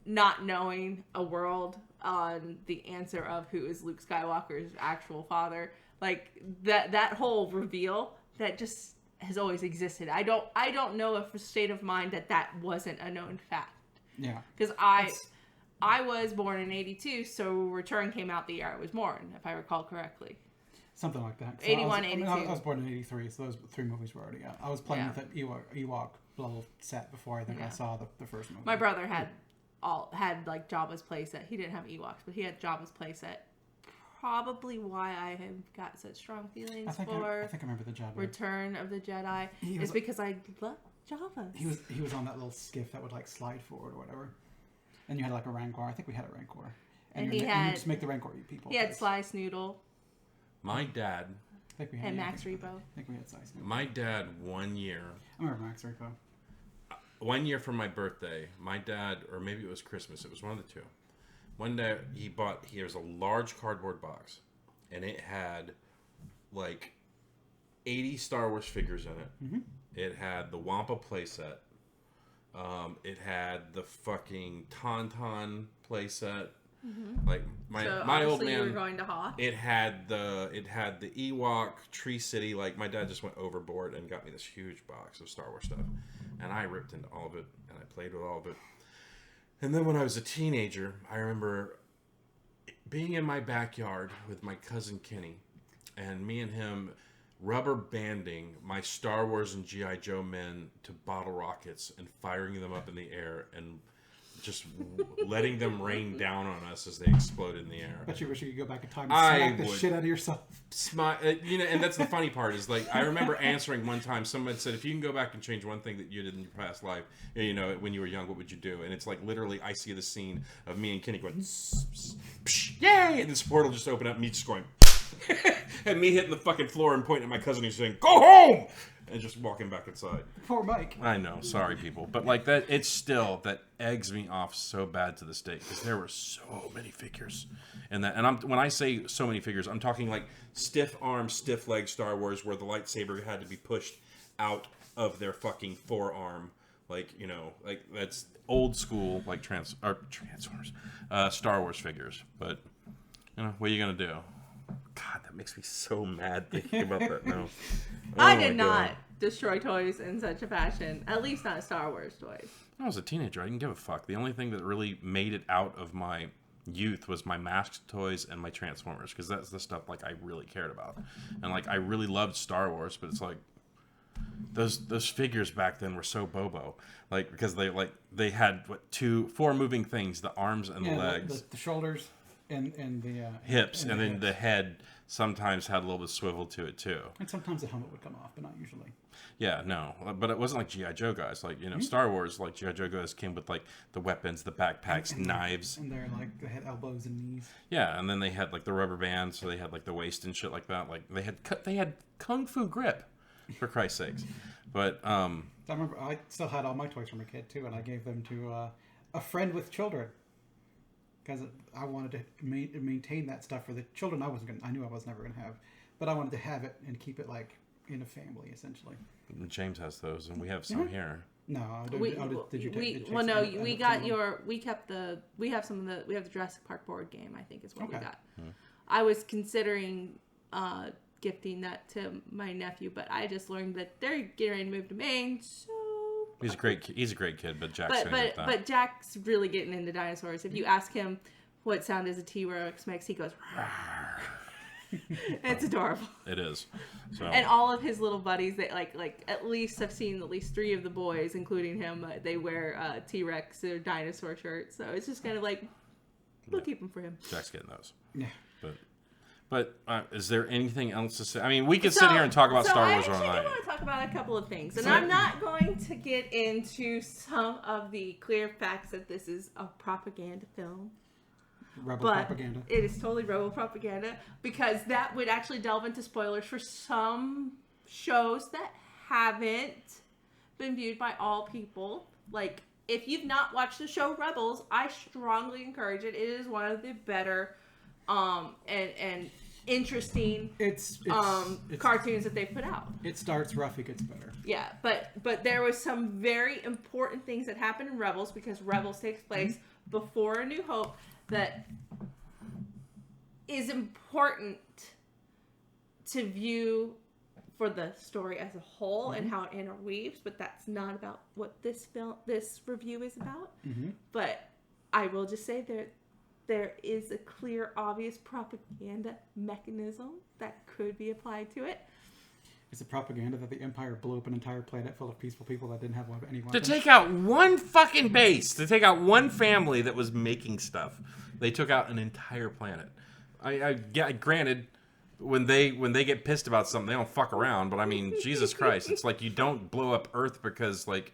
not knowing a world on the answer of who is Luke Skywalker's actual father. Like that whole reveal that just has always existed. I don't know if a state of mind that wasn't a known fact.
Yeah.
Because I was born in 82, so Return came out the year I was born, if I recall correctly.
Something like that. So
81,
I
82.
was born in 83, so those 3 movies were already out. I was playing
Yeah.
with that Ewok little set before I think I saw the first movie.
My brother had like Jabba's playset. He didn't have Ewoks, but he had Jabba's playset. Probably why I have got such strong feelings
I think I remember the Jabba.
Return of the Jedi
He
is
was-
because I love Jabba.
He was on that little skiff that would like slide forward or whatever. And you had like a Rancor. I think we had a Rancor.
And
you
he
you
had-
just make the Rancor eat people.
He had
'cause
Sly Snoodle
My dad
I think we had
and
yeah,
Max Rebo.
I think we had Size.
My dad, one year
I remember Max Rico.
for my birthday, my dad, or maybe it was Christmas, it was one of the two. One day he was a large cardboard box, and it had like 80 Star Wars figures in it.
Mm-hmm.
It had the Wampa playset. It had the fucking Tauntaun playset. Like my
So
my old
obviously you were
man.
going to Hoth.
It had the Ewok Tree City. Like my dad just went overboard and got me this huge box of Star Wars stuff, and I ripped into all of it and I played with all of it. And then when I was a teenager, I remember being in my backyard with my cousin Kenny, and me and him rubber banding my Star Wars and G.I. Joe men to bottle rockets and firing them up in the air and just letting them rain down on us as they exploded in the air.
Bet you wish you could go back in time and
I
smack the
would.
shit out of yourself.
And that's the funny part is like I remember answering one time someone said, if you can go back and change one thing that you did in your past life, when you were young, what would you do? And it's like literally I see the scene of me and Kenny going yay, and this portal just opened up, me just going and me hitting the fucking floor and pointing at my cousin who's saying go home and just walking back inside.
Poor Mike.
I know, sorry people, but like that, it's still that eggs me off so bad to this day because there were so many figures, and when I say so many figures, I'm talking like stiff arm, stiff leg Star Wars where the lightsaber had to be pushed out of their fucking forearm, like that's old school like Transformers, Star Wars figures. But what are you gonna do? God, that makes me so mad thinking about that now.
I
Oh
did
my
not
God.
destroy toys in such a fashion. At least not Star Wars toys.
When I was a teenager, I didn't give a fuck. The only thing that really made it out of my youth was my masked toys and my Transformers, because that's the stuff like I really cared about. And like I really loved Star Wars, but it's like those figures back then were so bobo. Like because they had 4 moving things, the arms and the legs.
The shoulders and the
Hips, and then
hips.
the head sometimes had a little bit of swivel to it too.
And sometimes the helmet would come off, but not usually.
Yeah, no, but it wasn't like G.I. Joe guys. Like, Star Wars, like G.I. Joe guys came with like the weapons, the backpacks, knives.
And they're like, they had elbows and knees.
Yeah, and then they had like the rubber bands, so they had like the waist and shit like that. Like they had kung fu grip, for Christ's sakes. But
I remember I still had all my toys from a kid too, and I gave them to a friend with children. Because I wanted to maintain that stuff for the children I knew I was never going to have. But I wanted to have it and keep it like in a family, essentially.
James has those, and we have some here.
No, did you take? Did you
well,
take
no,
some-
we
some
got
of them?
your. We kept the. We have some of the. We have the Jurassic Park board game. I think is what we
Okay.
got. I was considering gifting that to my nephew, but I just learned that they're getting ready to move to Maine, so.
He's a great kid, but Jack's gonna get that.
But Jack's really getting into dinosaurs. If you ask him what sound is a T-Rex makes, he goes. It's adorable.
It is. So
And all of his little buddies, they like at least I've seen at least 3 of the boys, including him. They wear T-Rex or dinosaur shirts, so it's just kind of like we'll keep them for him.
Jack's getting those.
Yeah.
But is there anything else to say? I mean, we could sit here and talk about Star Wars all
I
night.
actually do want to talk about a couple of things, and I'm not going to get into some of the clear facts that this is a propaganda film.
Rebel
But
propaganda.
it is totally rebel propaganda because that would actually delve into spoilers for some shows that haven't been viewed by all people. Like, if you've not watched the show Rebels, I strongly encourage it. It is one of the better and interesting
It's
cartoons that they put out.
It starts rough, it gets better.
Yeah, but there was some very important things that happened in Rebels because Rebels takes place before A New Hope that is important to view for the story as a whole and how it interweaves, but that's not about what this review is about. But I will just say there is a clear, obvious propaganda mechanism that could be applied to it.
Is it propaganda that the Empire blew up an entire planet full of peaceful people that didn't have any
To
weapons?
take out one fucking base, to take out one family that was making stuff, they took out an entire planet. Granted, when they get pissed about something, they don't fuck around. But I mean, Jesus Christ, it's like you don't blow up Earth because like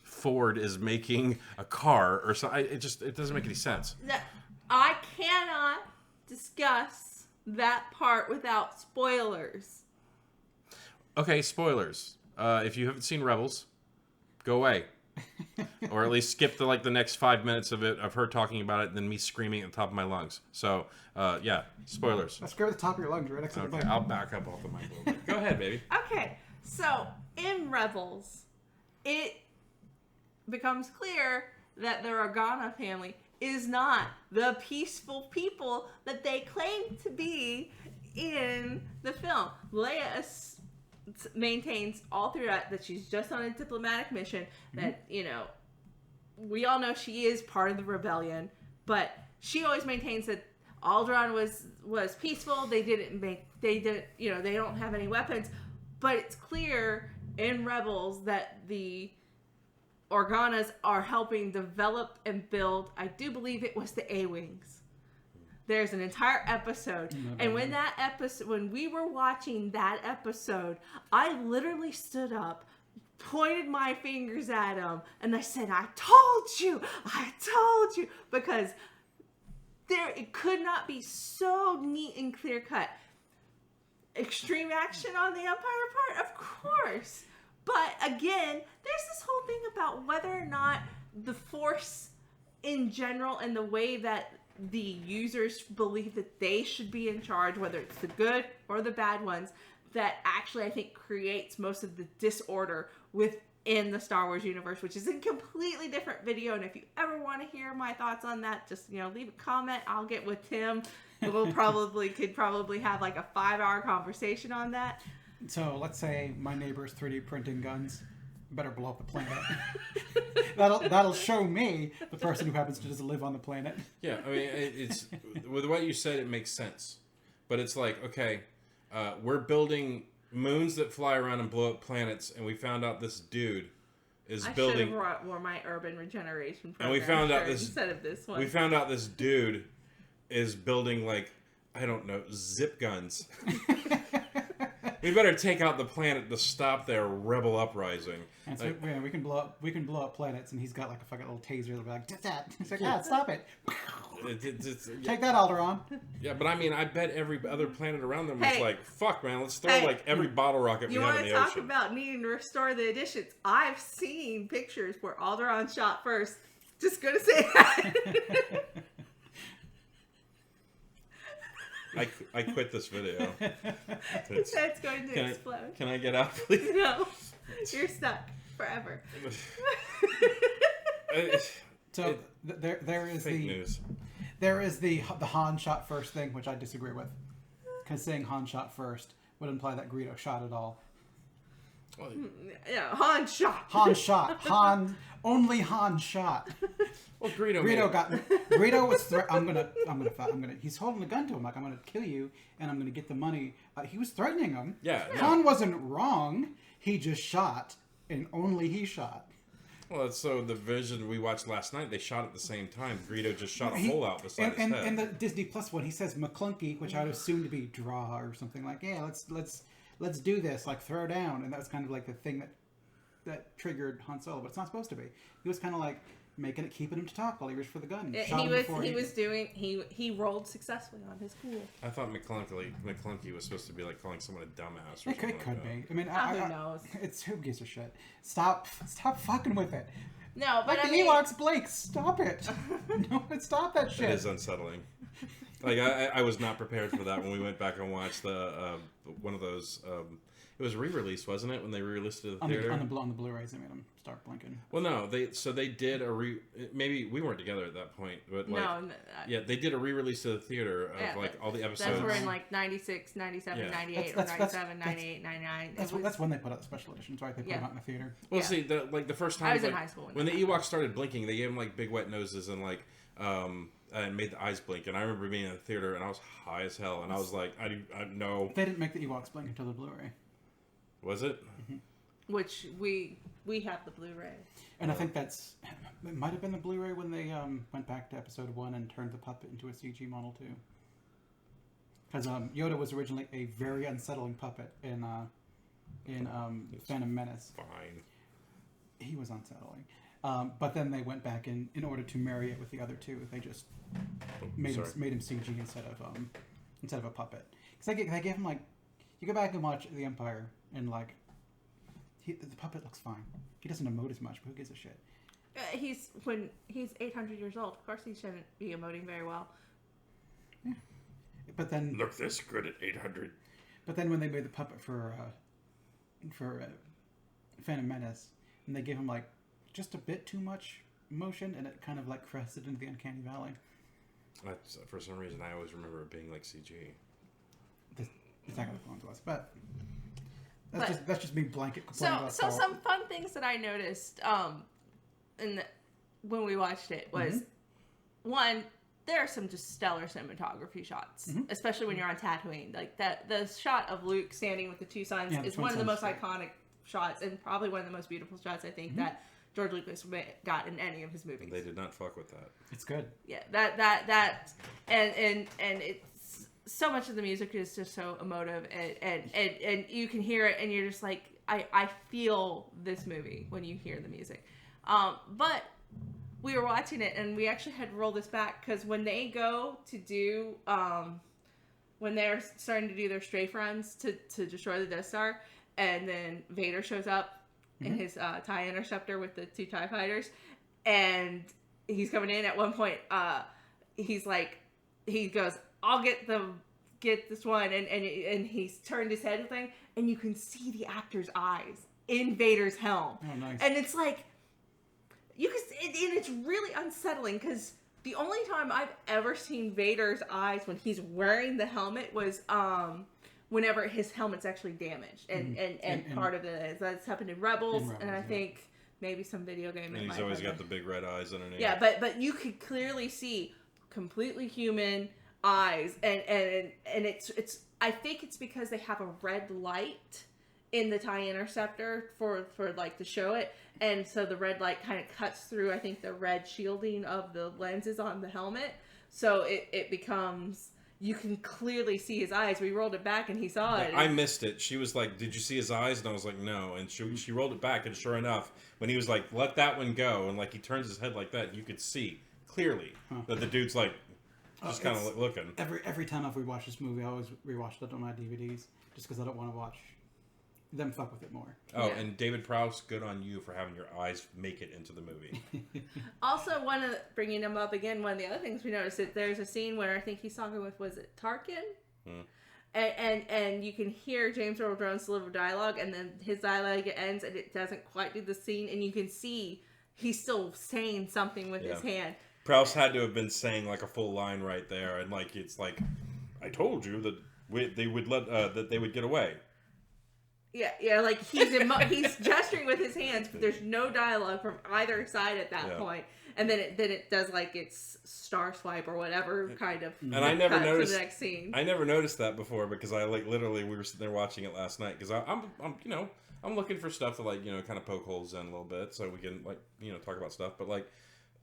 Ford is making a car or something. It doesn't make any sense.
I cannot discuss that part without spoilers.
Okay, spoilers. If you haven't seen Rebels, go away, or at least skip the next 5 minutes of her talking about it, and then me screaming at the top of my lungs. So, yeah, spoilers.
Let's go to the top of your lungs, right next to the
Okay,
mic.
I'll back up off the mic a little bit. Go ahead, baby.
Okay, so in Rebels, it becomes clear that the Organa family is not the peaceful people that they claim to be in the film. Leia maintains all throughout that she's just on a diplomatic mission, that, you know, we all know she is part of the rebellion, but she always maintains that Alderaan was peaceful. They don't have any weapons, but it's clear in Rebels that the Organas are helping develop and build, I do believe it was the A-Wings. There's an entire episode, and when we were watching that episode, I literally stood up, pointed my fingers at him, and I said, I told you, because it could not be so neat and clear cut. Extreme action on the Empire part, of course. But again, there's this whole thing about whether or not the Force in general and the way that the users believe that they should be in charge, whether it's the good or the bad ones, that actually I think creates most of the disorder within the Star Wars universe, which is a completely different video. And if you ever want to hear my thoughts on that, just leave a comment. I'll get with Tim. We'll could probably have like a 5-hour conversation on that.
So let's say my neighbor's 3D printing guns. Better blow up the planet. that'll show me the person who happens to just live on the planet.
Yeah, I mean, it's with what you said, it makes sense. But it's like, okay, we're building moons that fly around and blow up planets, and we found out this dude is building.
I should have wore my urban regeneration program.
And we found out
shirt instead of this one.
We found out this dude is building zip guns. We better take out the planet to stop their rebel uprising.
And so we can blow up planets, and he's got like a fucking little taser that'll be like, that. He's like, stop it. Take that, Alderaan.
Yeah, but I mean, I bet every other planet around them was
Hey.
like, fuck, man, let's throw
Hey.
every bottle rocket we
You
have
want
in
to
the
talk
ocean.
about needing to restore the additions? I've seen pictures where Alderaan shot first. Just gonna say that.
I quit this video.
That's going to explode.
Can I get out, please?
No, you're stuck forever.
So there is
Fake
the
news.
there is the Han shot first thing, which I disagree with, because saying Han shot first would imply that Greedo shot it all.
Well,
Yeah, Han shot.
Han shot. Han only Han shot.
well, Greedo
Was I'm gonna. He's holding the gun to him like I'm gonna kill you and I'm gonna get the money. He was threatening him.
Yeah.
Han wasn't wrong. He just shot, and only he shot.
Well, that's so the vision we watched last night. They shot at the same time. Greedo just shot a hole out beside his head.
And the Disney Plus one, he says McClunky, which I would assume to be draw or something like. Yeah, let's do this. Like throw down, and that was kind of like the thing that triggered Han Solo, but it's not supposed to be. He was kind of like keeping him to talk while he reached for the gun.
He rolled successfully on his cool.
I thought McClunky was supposed to be like calling someone a dumbass. Or
It could
like
be. I mean,
Who knows?
It's who gives a shit. Stop fucking with it.
No, but
Like the Ewoks, Blake, stop it. No, stop that shit.
It is unsettling. Like I was not prepared for that when we went back and watched the one of those. It was re-released, wasn't it? When they re-released it at the theater.
On the Blu-rays, they made them start blinking.
Well, no, they did maybe we weren't together at that point, but like yeah, they did a re-release to the theater of like all the episodes.
That's were in like 96, 97, 98, or 97, 98, 99.
That's when they put out the special editions, right? They put them out in the theater.
Well, see, the first time
I was in high school
when the Ewoks started blinking, they gave them like big wet noses and like and made the eyes blink. And I remember being in the theater and I was high as hell, and I was like, I no.
They didn't make the Ewoks blink until the Blu-ray.
Was it?
Mm-hmm.
Which we have the Blu-ray.
And I think it might have been the Blu-ray when they went back to episode 1 and turned the puppet into a CG model too. Because Yoda was originally a very unsettling puppet in Phantom Menace.
Fine.
He was unsettling. But then they went back in order to marry it with the other two. They just made him CG instead of a puppet. Because they gave him like, you go back and watch The Empire and like, the puppet looks fine. He doesn't emote as much, but who gives a shit?
He's 800 years old. Of course, he shouldn't be emoting very well.
Yeah. But then
look this good at 800.
But then when they made the puppet for Phantom Menace, and they gave him like just a bit too much motion, and it kind of like crested into the uncanny valley.
For some reason, I always remember it being like CG.
The Attack of the Clones was, but that's just me blanket complaining about
so some fun things that I noticed when we watched it was one, there are some just stellar cinematography shots, especially when you're on Tatooine. Like the shot of Luke standing with the two suns is one of the most iconic shots and probably one of the most beautiful shots I think that George Lucas got in any of his movies.
They did not fuck with that.
It's good.
Yeah, that and it's so much of the music is just so emotive and you can hear it and you're just like I feel this movie when you hear the music. But we were watching it and we actually had to roll this back because when they go to do when they're starting to do their strafe runs to destroy the Death Star, and then Vader shows up in his TIE Interceptor with the two TIE fighters, and he's coming in at one point. He's like, he goes, "I'll get this one," and he's turned his head thing, and you can see the actor's eyes in Vader's helm.
Oh, nice.
And it's like, you can, and it's really unsettling because the only time I've ever seen Vader's eyes when he's wearing the helmet was whenever his helmet's actually damaged, and part of it is that's happened in Rebels, and I think maybe some video game.
And he's always got the big red eyes underneath.
Yeah, but you could clearly see completely human eyes, and it's I think it's because they have a red light in the TIE Interceptor for like to show it, and so the red light kind of cuts through I think the red shielding of the lenses on the helmet, so it becomes, you can clearly see his eyes. We rolled it back and he saw it.
I missed it. She was like, "Did you see his eyes?" And I was like, "No." And she rolled it back, and sure enough, when he was like, "Let that one go," and like he turns his head like that, you could see clearly that the dude's like just kind of looking.
Every time I've rewatched this movie, I always rewatched it on my DVDs just because I don't want to watch them fuck with it more.
Oh,
Yeah.
and David Prowse, good on you for having your eyes make it into the movie.
Also, bringing him up again, one of the other things we noticed that there's a scene where I think he's talking with, was it Tarkin?
Hmm.
And you can hear James Earl Jones deliver dialogue, and then his dialogue ends, and it doesn't quite do the scene, and you can see he's still saying something with his hand.
Prowse had to have been saying like a full line right there, and like it's like, I told you that they would let that they would get away.
Yeah, like he's gesturing with his hands, but there's no dialogue from either side at that point. And then it does like its star swipe or whatever kind of.
And I never noticed
to the next scene.
I never noticed that before because I like literally we were sitting there watching it last night because I'm looking for stuff to like kind of poke holes in a little bit so we can like talk about stuff. But like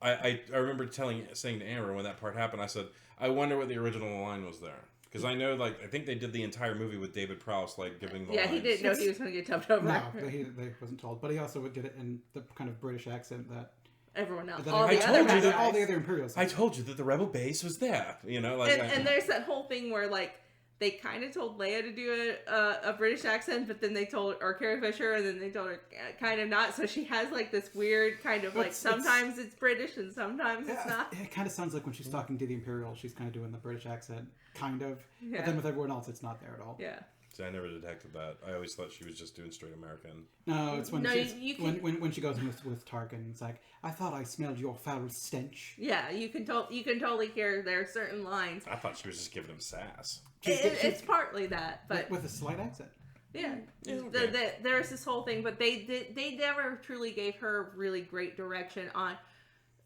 I remember saying to Amber when that part happened, I said I wonder what the original line was there. Because I know, like, I think they did the entire movie with David Prowse, like, giving the lines.
He didn't know he was going to get dubbed over.
No, they wasn't told. But he also did it in the kind of British accent that
everyone else.
all the other Imperials.
I told you that the rebel base was there.
And there's that whole thing where, like, they kind of told Leia to do a British accent, but then they told, or Carrie Fisher, and then they told her kind of not. So she has like this weird kind of like sometimes it's British and sometimes it's not.
It kind of sounds like when she's talking to the Imperial, she's kind of doing the British accent, kind of.
Yeah.
But then with everyone else, it's not there at all.
Yeah.
See, I never detected that. I always thought she was just doing straight American.
No, it's when when she goes in with Tarkin. It's like, I thought I smelled your foul stench.
Yeah, you can totally hear there are certain lines.
I thought she was just giving him sass.
It's partly that, but
with a slight accent.
Yeah,
okay.
there's this whole thing, but they never truly gave her really great direction on,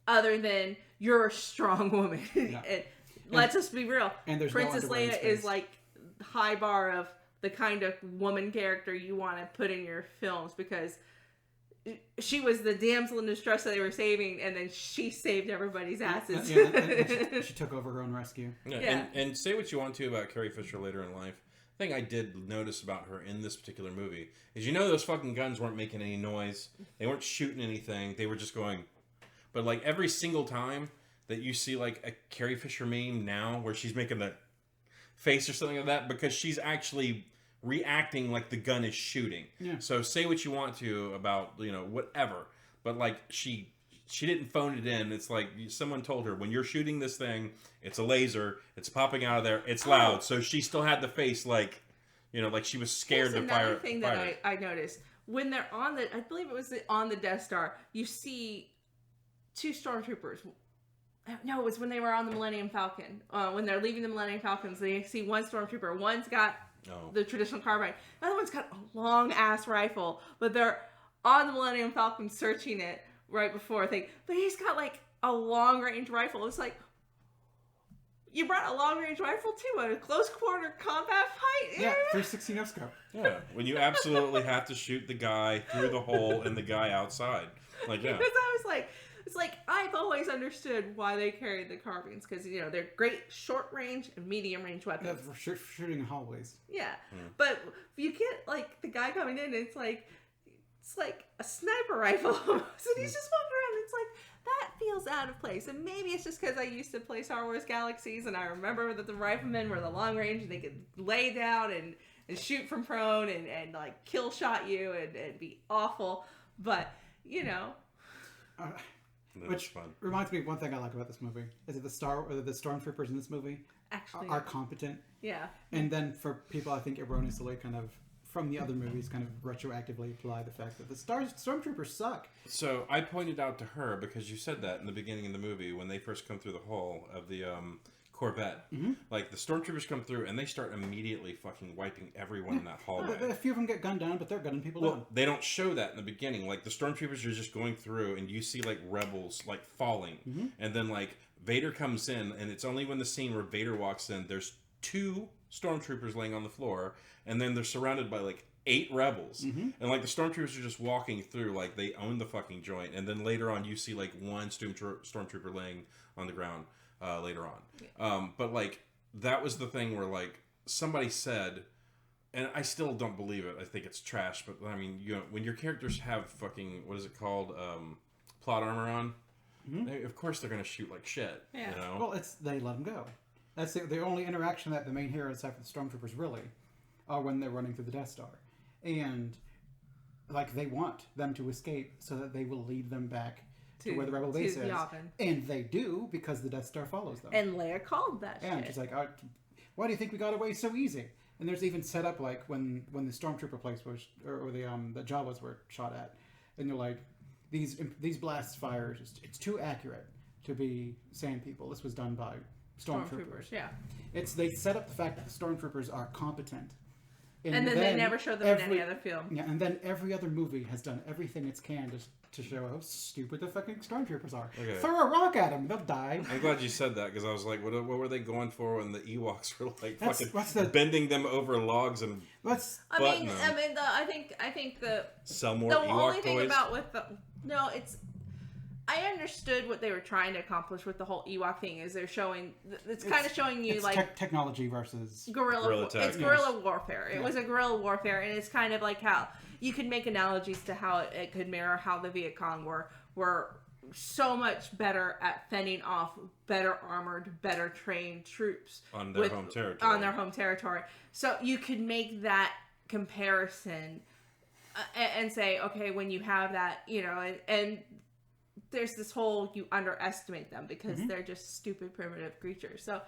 other than you're a strong woman.
Yeah.
And let's just be real.
And there's
Princess
no
Leia is like the high bar of the kind of woman character you want to put in your films because she was the damsel in distress that they were saving, and then she saved everybody's asses.
And she took over her own rescue.
Yeah. And say what you want to about Carrie Fisher later in life. The thing I did notice about her in this particular movie is those fucking guns weren't making any noise. They weren't shooting anything. They were just going. But like every single time that you see like a Carrie Fisher meme now where she's making that face or something like that because she's actually reacting like the gun is shooting.
Yeah.
So say what you want to about, whatever. But like she didn't phone it in. It's like someone told her when you're shooting this thing, it's a laser, it's popping out of there, it's loud. So she still had the face like, like she was scared to fire.
Another thing that I noticed when they're on I believe it was on the Death Star, you see two stormtroopers. No, it was when they were on the Millennium Falcon. When they're leaving the Millennium Falcons, they see one stormtrooper. One's got the traditional carbine. The other one's got a long ass rifle, but they're on the Millennium Falcon searching it right before thing. But he's got like a long range rifle. It's like you brought a long range rifle too at a close quarter combat fight.
Yeah, 360 no scope.
Yeah, when you absolutely have to shoot the guy through the hole and the guy outside. Like yeah.
Because I was like. It's like, I've always understood why they carried the carbines, because, they're great short range and medium range weapons.
Yeah, for shooting in hallways.
Yeah. But if you get, like, the guy coming in, it's like a sniper rifle almost, and he's just walking around, it's like, that feels out of place. And maybe it's just because I used to play Star Wars Galaxies, and I remember that the riflemen were the long range, and they could lay down and shoot from prone, and like, kill shot you, and be awful. But,
Which
fun.
Reminds me of one thing I like about this movie is that the stormtroopers in this movie
actually
are competent.
Yeah.
And then for people, I think erroneously kind of from the other movies kind of retroactively apply the fact that the stormtroopers suck.
So I pointed out to her because you said that in the beginning of the movie when they first come through the hall of the Corvette. Mm-hmm. Like the stormtroopers come through and they start immediately fucking wiping everyone in that hallway.
A few of them get gunned down, but they're gunning people down.
They don't show that in the beginning. Like the stormtroopers are just going through and you see like rebels like falling. Mm-hmm. And then like Vader comes in and it's only when the scene where Vader walks in, there's 2 stormtroopers laying on the floor and then they're surrounded by like 8 rebels. Mm-hmm. And like the stormtroopers are just walking through like they own the fucking joint. And then later on you see like one stormtrooper laying on the ground. Later on. Yeah. But like that was the thing where like somebody said, and I still don't believe it. I think it's trash, but I mean, when your characters have fucking, what is it called? Plot armor on, mm-hmm. Of course they're going to shoot like shit. Yeah.
Well, they let them go. That's the only interaction that the main heroes have with the stormtroopers really are when they're running through the Death Star. and like they want them to escape so that they will lead them back to where the rebel base is,
Yavin.
and they do because the Death Star follows them.
And Leia called that
And
shit.
she's like, "Why do you think we got away so easy?" And there's even set up like when the stormtrooper place was, or the Jawas were shot at, and you're like, these blast fires, it's too accurate to be Sand people. This was done by stormtroopers.
Yeah.
They set up the fact that the stormtroopers are competent,
And then they never show them in any other film.
Yeah, and then every other movie has done everything it can to show how stupid the fucking stormtroopers are.
Okay.
Throw a rock at them, they'll die.
I'm glad you said that because I was like, what were they going for when the Ewoks were like
What's the-
bending them over logs and
Let's
Button them.
I think the
sell more
the
Ewok
only thing
toys?
about with the it's I understood what they were trying to accomplish with the whole Ewok thing is they're showing it's kind of showing you
it's
like
technology versus
Guerrilla tech,
it's
yes.
guerrilla warfare. It
Yeah.
was a guerrilla warfare, and it's kind of like how you could make analogies to how it could mirror how the Viet Cong were so much better at fending off better armored, better trained troops
on their home territory.
on their home territory. So you could make that comparison and say, okay, when you have that, and there's this whole you underestimate them because they're just stupid primitive creatures. So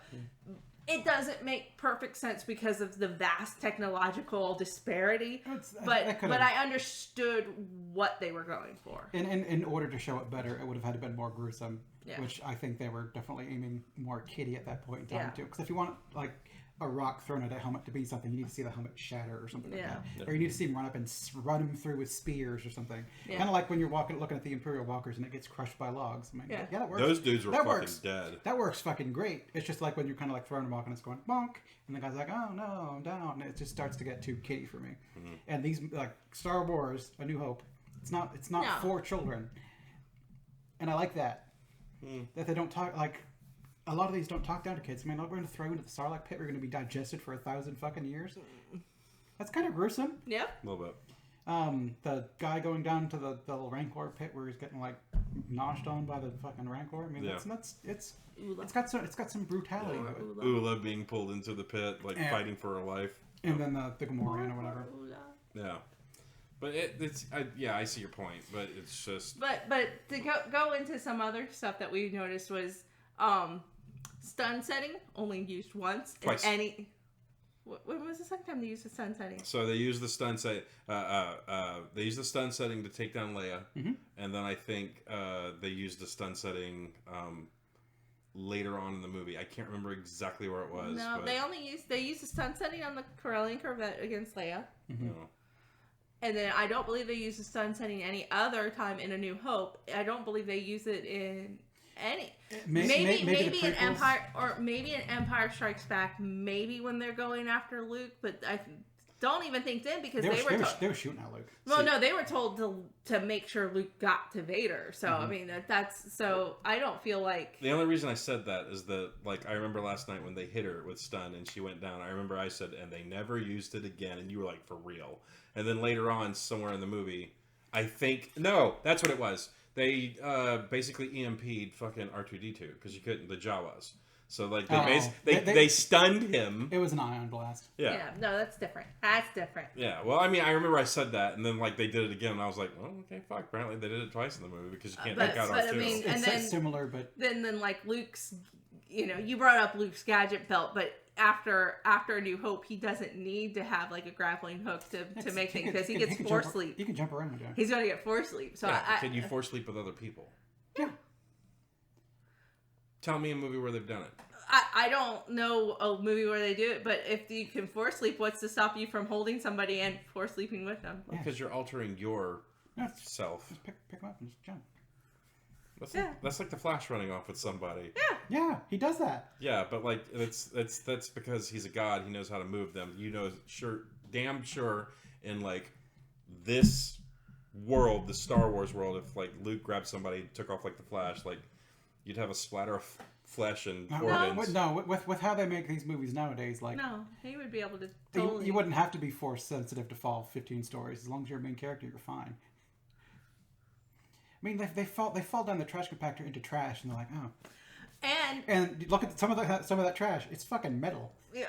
it doesn't make perfect sense because of the vast technological disparity. But I understood what they were going for.
in order to show it better, it would have had to been more gruesome.
Yeah.
Which I think they were definitely aiming more kiddie at that point in time
Yeah.
too. Because if you want like a rock thrown at a helmet to be something, you need to see the helmet shatter or something like
Yeah.
that. Or you need to see him run up and run him through with spears or something.
Yeah.
Kind of like when you're looking at the Imperial Walkers and it gets crushed by logs. I mean,
Yeah.
that works.
Those dudes were
that
fucking
works.
dead.
That works fucking great. It's just like when you're kind of like throwing them off and it's going bonk, and the guy's like, "Oh no, I'm down." And it just starts to get too kiddie for me. And these like Star Wars, A New Hope, it's not
No.
for children, and I like that. That they don't talk like a lot of these don't talk down to kids. I mean, we're going to throw you into the Sarlacc pit. We're going to be digested for 1,000 fucking years. That's kind of gruesome.
Yep.
A little bit.
The guy going down to the little Rancor pit where he's getting like noshed on by the fucking Rancor. I mean,
Yeah.
it's got some brutality to it.
Ula being pulled into the pit, like
Yeah.
fighting for her life.
And then the Gamorrean or whatever.
Yeah. But I see your point, but it's just
But to go into some other stuff that we noticed was stun setting only used once.
Twice.
When was the second time they used the stun setting?
so they use the stun set. They use the stun setting to take down Leia, and then I think they used the stun setting later on in the movie. I can't remember exactly where it was.
No,
but,
they used the stun setting on the Corellian Corvette against Leia.
you know.
And then I don't believe they used the stun setting any other time in A New Hope. I don't believe they use it in any. Maybe
the
in
prequels-
Empire, or maybe in Empire Strikes Back. Maybe when they're going after Luke, but I don't even think then because
They were shooting at Luke.
well, no, they were told to make sure Luke got to Vader. So I mean that's so I don't feel like
The only reason I said that is that, like, I remember last night when they hit her with stun and she went down. I remember I said, and they never used it again, and you were like, for real. And then later on, somewhere in the movie, I think no, that's what it was. They basically EMP'd fucking R2D2 because you couldn't the Jawas. So like they stunned him.
It was an ion blast.
Yeah.
no, that's different. That's different.
Yeah, well, I mean, I remember I said that, and then like they did it again, and I was like, "Well, okay, fuck." Apparently, they did it twice in the movie because you can't take out
but
R2.
I mean,
It's
and then
similar, but
then like Luke's, you brought up Luke's gadget belt, but after A New Hope, he doesn't need to have like a grappling hook to make things because he gets force sleep.
He can jump around. Yeah.
He's gonna get force sleep. So
yeah, can you force sleep with other people?
Yeah.
Tell me a movie where they've done it.
I don't know a movie where they do it, but if you can force sleep, what's to stop you from holding somebody and force sleeping with them?
Because you're altering your
Yeah,
self.
just pick him up and just jump.
That's like the Flash running off with somebody.
Yeah, he does that.
Yeah, but like that's because he's a god. He knows how to move them. Damn sure in like this world, the Star Wars world, if like Luke grabbed somebody, took off like the Flash, like you'd have a splatter of flesh and organs.
With how they make these movies nowadays, like
No, he would be able to
you,
totally.
you wouldn't have to be force sensitive to fall 15 stories. As long as you're a main character, you're fine. I mean, they fall down the trash compactor into trash, and they're like, oh.
And
And look at some of that trash. It's fucking metal.
yeah,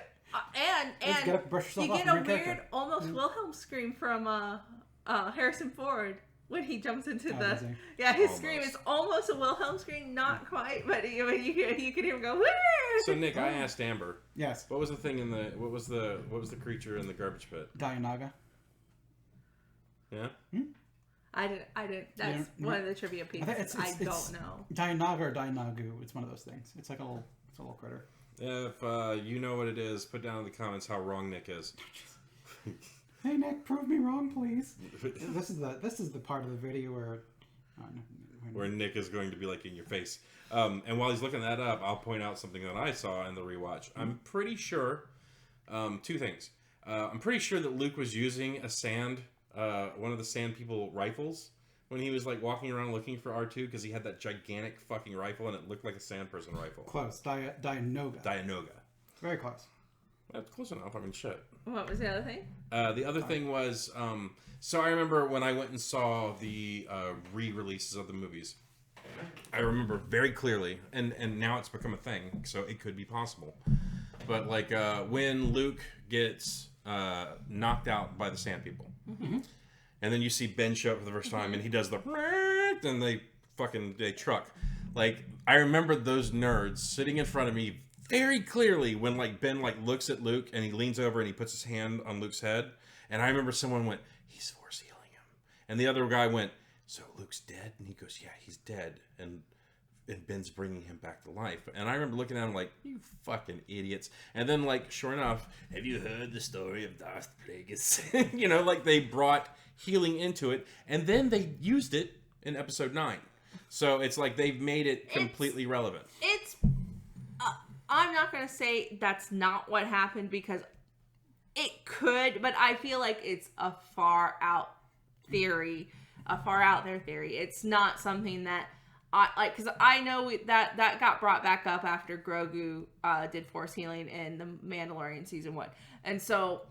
Just
and
get up and brush yourself
you
off
get
and
a
bring
weird,
character.
almost Wilhelm scream from Harrison Ford when he jumps into
Oh,
the
does he?
his
Almost.
scream is almost a Wilhelm scream, not quite, but you can hear him go. Woo!
So Nick, I asked Amber,
Yes.
what was the thing in the what was the creature in the garbage pit?
Dianaga.
Yeah.
I didn't. That's
Yeah.
one of the trivia pieces. I
it's-
don't know.
Dianaga or Dianagu. It's one of those things. It's like a little critter.
If you know what it is, put down in the comments how wrong Nick is.
Hey Nick, prove me wrong, please. This is the part of the video where.
Where Nick is going to be like in your face. And while he's looking that up, I'll point out something that I saw in the rewatch. I'm pretty sure, two things. I'm pretty sure that Luke was using one of the Sand People rifles when he was like walking around looking for R2 because he had that gigantic fucking rifle and it looked like a Sand Person rifle.
Close. Dianoga.
Dianoga.
Very close.
That's close enough. I mean, shit.
What was the other thing?
The other thing was, so I remember when I went and saw the re-releases of the movies. I remember very clearly, and now it's become a thing, so it could be possible. But like when Luke gets knocked out by the Sand People, and then you see Ben show up for the first time, and he does the and they truck. Like I remember those nerds sitting in front of me very clearly when like Ben like looks at Luke and he leans over and he puts his hand on Luke's head, and I remember someone went, "He's force healing him," and the other guy went, "So Luke's dead?" And he goes, "Yeah, he's dead," and Ben's bringing him back to life. And I remember looking at him like, "You fucking idiots!" And then like, sure enough, have you heard the story of Darth Plagueis? You know, like they brought healing into it, and then they used it in Episode 9. So it's like they've made it completely relevant.
It's. I'm not gonna say that's not what happened because it could, but I feel like it's a far out theory, It's not something that I like because I know that got brought back up after Grogu did force healing in the Mandalorian season 1, and so.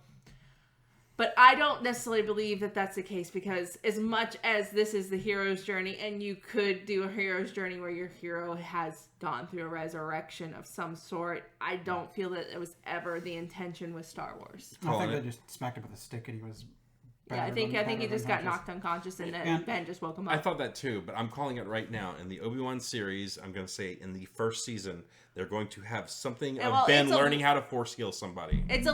But I don't necessarily believe that that's the case because as much as this is the hero's journey and you could do a hero's journey where your hero has gone through a resurrection of some sort, I don't feel that it was ever the intention with Star Wars.
I think they just smacked him with a stick and he was.
Yeah, I think he just got knocked unconscious and then Ben just woke him up.
I thought that too, but I'm calling it right now. In the Obi-Wan series, I'm going to say in the first season, they're going to have something of Ben learning how to force heal somebody.
It's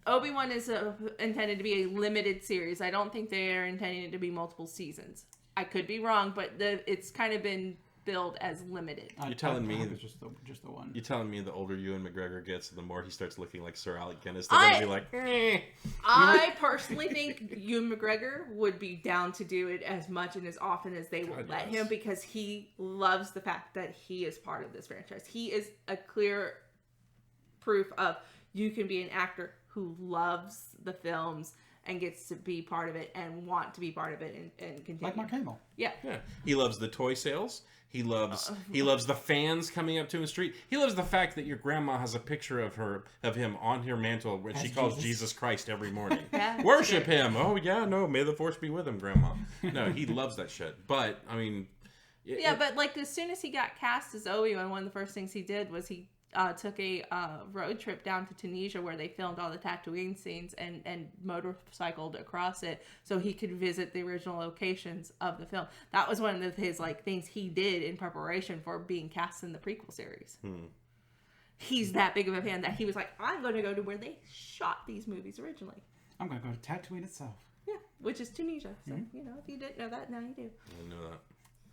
Obi-Wan is intended to be a limited series. I don't think they are intending it to be multiple seasons. I could be wrong, but it's kind of been billed as limited.
You're telling me
it's just the one.
You're telling me the older Ewan McGregor gets, the more he starts looking like Sir Alec Guinness. They're going to be like, eh.
I personally think Ewan McGregor would be down to do it as much and as often as they will let him because he loves the fact that he is part of this franchise. He is a clear proof of you can be an actor who loves the films and gets to be part of it and want to be part of it and continue.
Like Mark Hamill.
Yeah.
He loves the toy sales. He loves the fans coming up to him in the street. He loves the fact that your grandma has a picture of him on her mantle when she calls Jesus Christ every morning.
Yeah,
Worship him. Oh yeah, no, may the force be with him, Grandma. No, he loves that shit. But I mean,
but like as soon as he got cast as Obi-Wan, one of the first things he did was he took a road trip down to Tunisia where they filmed all the Tatooine scenes and motorcycled across it so he could visit the original locations of the film. That was one of his like things he did in preparation for being cast in the prequel series. He's that big of a fan that he was like, I'm going to go to where they shot these movies originally.
I'm going to go to Tatooine itself.
Yeah, which is Tunisia. So, you know, if you didn't know that, now you do.
I didn't know that.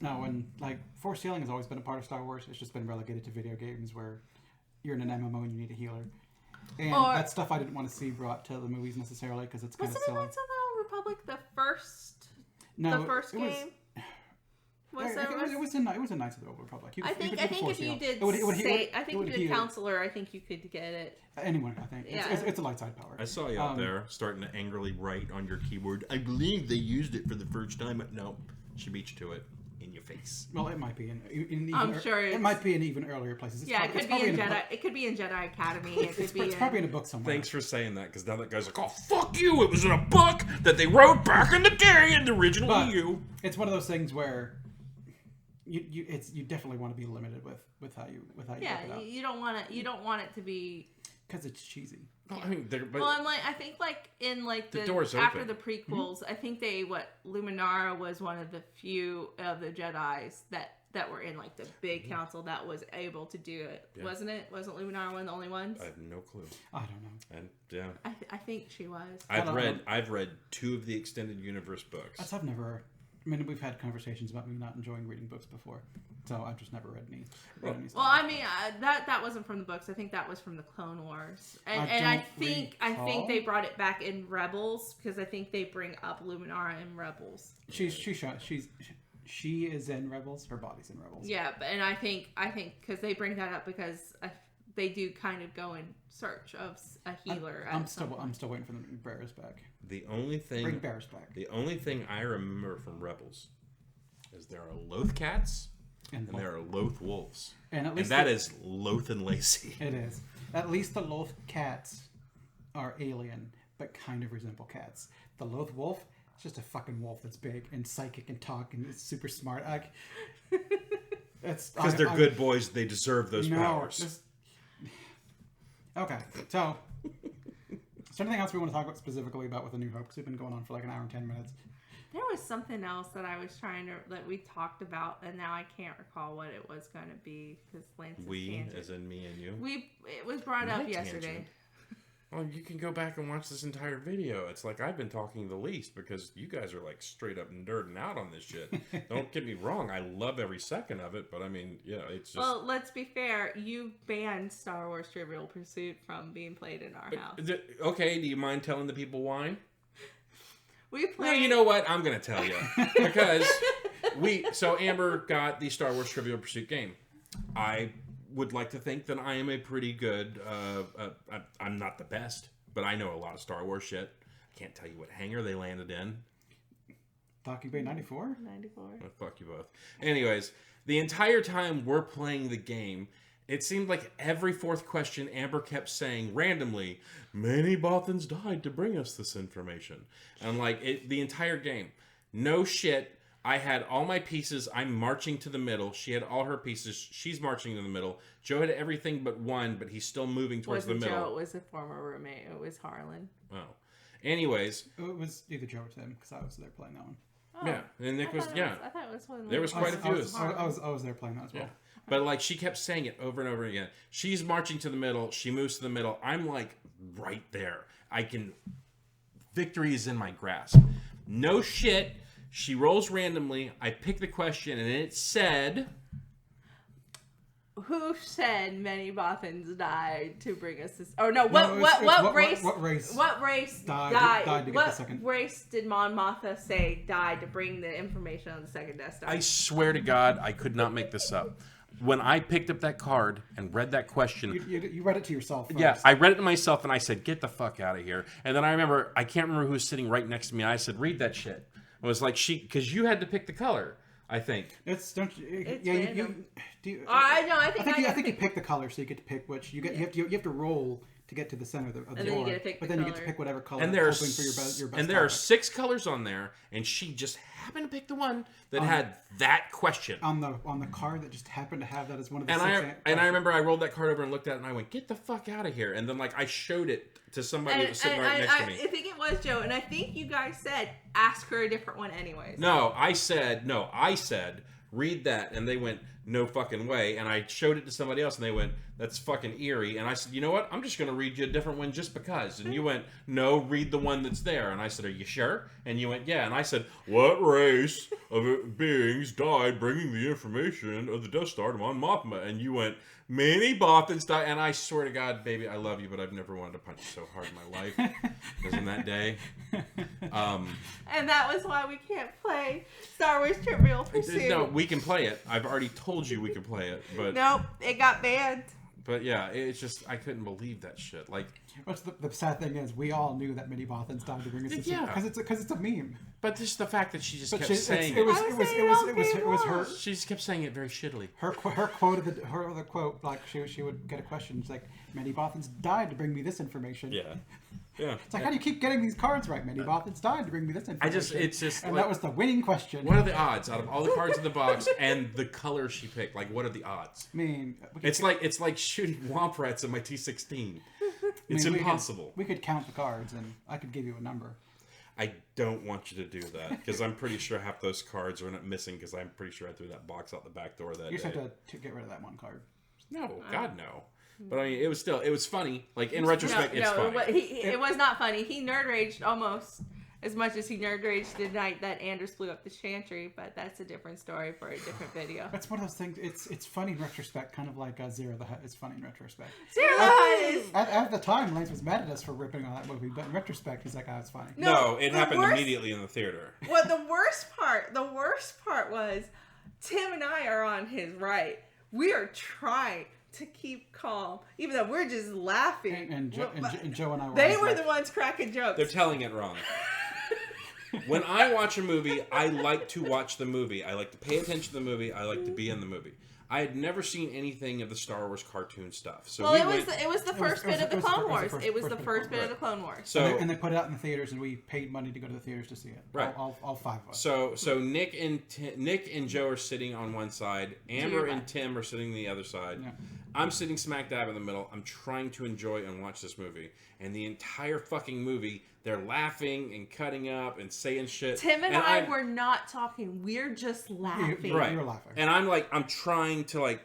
No, and like force healing has always been a part of Star Wars. It's just been relegated to video games where you're in an MMO and you need a healer. And that's stuff I didn't want to see brought to the movies necessarily because it's kind of silly.
Wasn't it Knights of the Old Republic the first game?
It was in Knights of the Old Republic.
I think if you did Counselor, I think you could get it.
Anyone, I think.
Yeah.
It's a light side power.
I saw you out there starting to angrily write on your keyboard. I believe they used it for the first time. No, she beat you to it. In your face.
Well, it might be
I'm sure
it might be in even earlier places.
It could be in Jedi. It could be in Jedi Academy.
It's probably in a book somewhere.
Thanks for saying that, because now that guy's like, "Oh fuck you!" It was in a book that they wrote back in the day in the original EU.
It's one of those things where you definitely want to be limited with how you
Yeah,
work it out.
you don't want it to be
Because it's cheesy.
Well, I mean, but
Well, and I think in
The door's
after
open.
the prequels, I think Luminara was one of the few of the Jedi's that were in the big council that was able to do it,
Yeah.
wasn't it? Wasn't Luminara one of the only ones?
I have no clue.
I don't know.
And yeah,
I think she was.
I've
don't
read
know.
I've read 2 of the extended universe books.
I've never. I mean, we've had conversations about me not enjoying reading books before, so I've just never read any.
Well,
Star
I
Wars.
mean that wasn't from the books. I think that was from the Clone Wars, and I
don't
think
recall.
they brought it back in Rebels because I think they bring up Luminara in Rebels.
She is in Rebels. Her body's in Rebels.
Yeah, and I think because they bring that up because they do kind of go in search of a healer.
I'm still waiting for them to bring Barris back.
The only
Bring
thing
Barris back.
the only thing I remember from Rebels is there are Loth cats and there are Loth wolves.
And at least
that is Loth and Lacey.
It is. At least the Loth cats are alien, but kind of resemble cats. The Loth wolf is just a fucking wolf that's big and psychic and talk and is super smart.
Because they're good boys, they deserve those powers.
Okay, so is there anything else we want to talk about specifically about with A New Hope? Because we've been going on for an hour and 10 minutes.
There was something else that I was that we talked about, and now I can't recall what it was going to be because Lance's tangent.
As in me and you.
It was brought up
My
yesterday.
tangent. Well, you can go back and watch this entire video. It's like I've been talking the least because you guys are straight up nerding out on this shit. Don't get me wrong. I love every second of it, but I mean, it's just...
Well, let's be fair. You banned Star Wars Trivial Pursuit from being played in our house.
Okay, do you mind telling the people why?
We played...
No, you know what? I'm going to tell you. Because so Amber got the Star Wars Trivial Pursuit game. I would like to think that I am a pretty good, I'm not the best, but I know a lot of Star Wars shit. I can't tell you what hangar they landed in.
Docking Bay 94?
94.
Oh, fuck you both. Anyways, the entire time we're playing the game, it seemed like every fourth question Amber kept saying randomly, many Bothans died to bring us this information. And the entire game. No shit. I had all my pieces. I'm marching to the middle. She had all her pieces. She's marching to the middle. Joe had everything but one, but he's still moving towards the middle.
Joe, it was a former roommate. It was Harlan.
Oh. Anyways.
It was either Joe or Tim, because I was there playing that one.
Oh,
Yeah. And Nick was, yeah.
I thought it was one.
There was quite a few.
I was there playing that as well.
Yeah. But she kept saying it over and over again. She's marching to the middle. She moves to the middle. I'm right there. Victory is in my grasp. No shit. She rolls randomly. I pick the question, and it said...
Who said many Bothans died to bring us this? Oh no! What race?
What race?
What race
died to get
what
the second?
race did Mon Mothma say died to bring the information on the second Death Star?
I swear to God, I could not make this up. When I picked up that card and read that question...
You read it to yourself first.
Yeah, I read it to myself, and I said, get the fuck out of here. And then I can't remember who was sitting right next to me. I said, read that shit. It was because you had to pick the color, I think.
It's
random.
I
know. I
think you pick the color, so you get to pick which you get. You have to roll to get to the center of the
then you
board,
get to pick
but
the
then you get
color.
to pick whatever color.
And there are
hoping for your best.
and there are
color.
6 colors on there, and she just happened to pick the one that had that question.
on the card that just happened to have that as one of the
And
6
I remember I rolled that card over and looked at it, and I went, get the fuck out of here. And then I showed it to somebody that was sitting right next to me.
I think it was Joe, and I think you guys said ask her a different one anyways.
No, I said, read that. And they went, no fucking way. And I showed it to somebody else, and they went, that's fucking eerie. And I said, you know what? I'm just going to read you a different one just because. And you went, no, read the one that's there. And I said, are you sure? And you went, yeah. And I said, what race of beings died bringing the information of the Death Star to Mon Mothma? And you went, many Bothans died. And I swear to God, baby, I love you, but I've never wanted to punch you so hard in my life as in that day.
And that was why we can't play Star Wars Trivial Pursuit.
No, we can play it. I've already told you we can play it, but
Nope, it got banned.
But yeah, it's just I couldn't believe that shit.
What's the sad thing is, we all knew that many Bothans died to bring us this.
Yeah.
because it's a meme.
But just the fact that she just
But
kept saying
it was her.
She just kept saying it very shittily.
Her quote of the quote, she would get a question. It's like, many Bothans died to bring me this information.
Yeah. Yeah.
It's like, how do you keep getting these cards right? Many Bothans died to bring me this information. And that was the winning question.
What are the odds out of all the cards in the box and the color she picked? What are the odds?
I mean,
It's like shooting womp rats in my T16.
It's
we could-
impossible.
We could count the cards, and I could give you a number.
I don't want you to do that because I'm pretty sure half those cards are not missing because I'm pretty sure I threw that box out the back door that
You just
day.
have to get rid of that one card.
No, God no. But I mean, it was funny. Like in retrospect, it's
no,
funny.
it was not funny. He nerd raged almost as much as he nerd raged the night that Anders flew up the Chantry, but that's a different story for a different video.
That's one of those things. It's funny in retrospect, kind of like Zero the Hutt is funny in retrospect.
Zero the Hutt is
At the time, Lance was mad at us for ripping on that movie, but in retrospect, he's like, "Oh, it's funny."
No, it
the
happened
worst-
immediately in the theater.
Well, the worst part was Tim and I are on his right. We are trying to keep calm, even though we're just laughing.
And Joe and I were.
They
on his
were
right.
the ones cracking jokes.
They're telling it wrong. When I watch a movie, I like to watch the movie. I like to pay attention to the movie. I like to be in the movie. I had never seen anything of the Star Wars cartoon stuff. So
well,
we
it
went,
was the first bit of the Clone Wars. It was the first bit
right.
of the Clone Wars.
so
And they put it out in the theaters, and we paid money to go to the theaters to see it.
Right.
All five of us.
So Nick and Joe are sitting on one side. Amber
your
and
left.
Tim are sitting on the other side.
Yeah.
I'm sitting smack dab in the middle. I'm trying to enjoy and watch this movie. And the entire fucking movie, they're laughing and cutting up and saying shit.
Tim and I
I'm-
were not talking. We're just laughing.
You-
right.
You were laughing.
And I'm trying to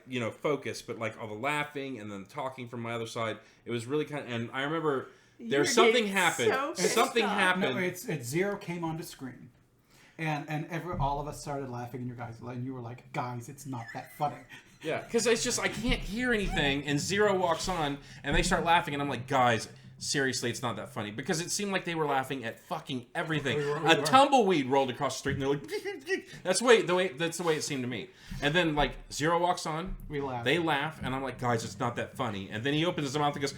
focus, but like all the laughing and then talking from my other side, it was really kind of. And I remember
You're
something
getting
happened.
so pissed
Something
off.
happened.
No, it's Zero came onto screen, and all of us started laughing, and you were like, "Guys, it's not that funny."
Yeah, because it's just I can't hear anything, and Zero walks on, and they start laughing, and I'm like, guys, seriously, it's not that funny, because it seemed like they were laughing at fucking everything.
We
A
were.
tumbleweed rolled across the street, and they're like, that's the way it seemed to me. And then like Zero walks on,
We laugh.
they laugh, and I'm like, guys, it's not that funny. And then he opens his mouth and goes,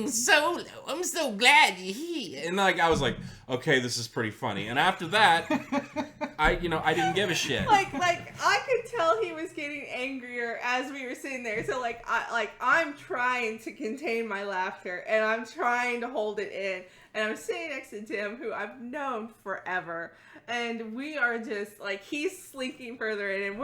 Solo, I'm so glad you're here. And like I was like, okay, this is pretty funny. And after that, I didn't give a shit.
like I could tell he was getting angrier as we were sitting there. So I'm trying to contain my laughter and I'm trying to hold it in. And I'm sitting next to Tim, who I've known forever, and we are just like he's slinking further in, and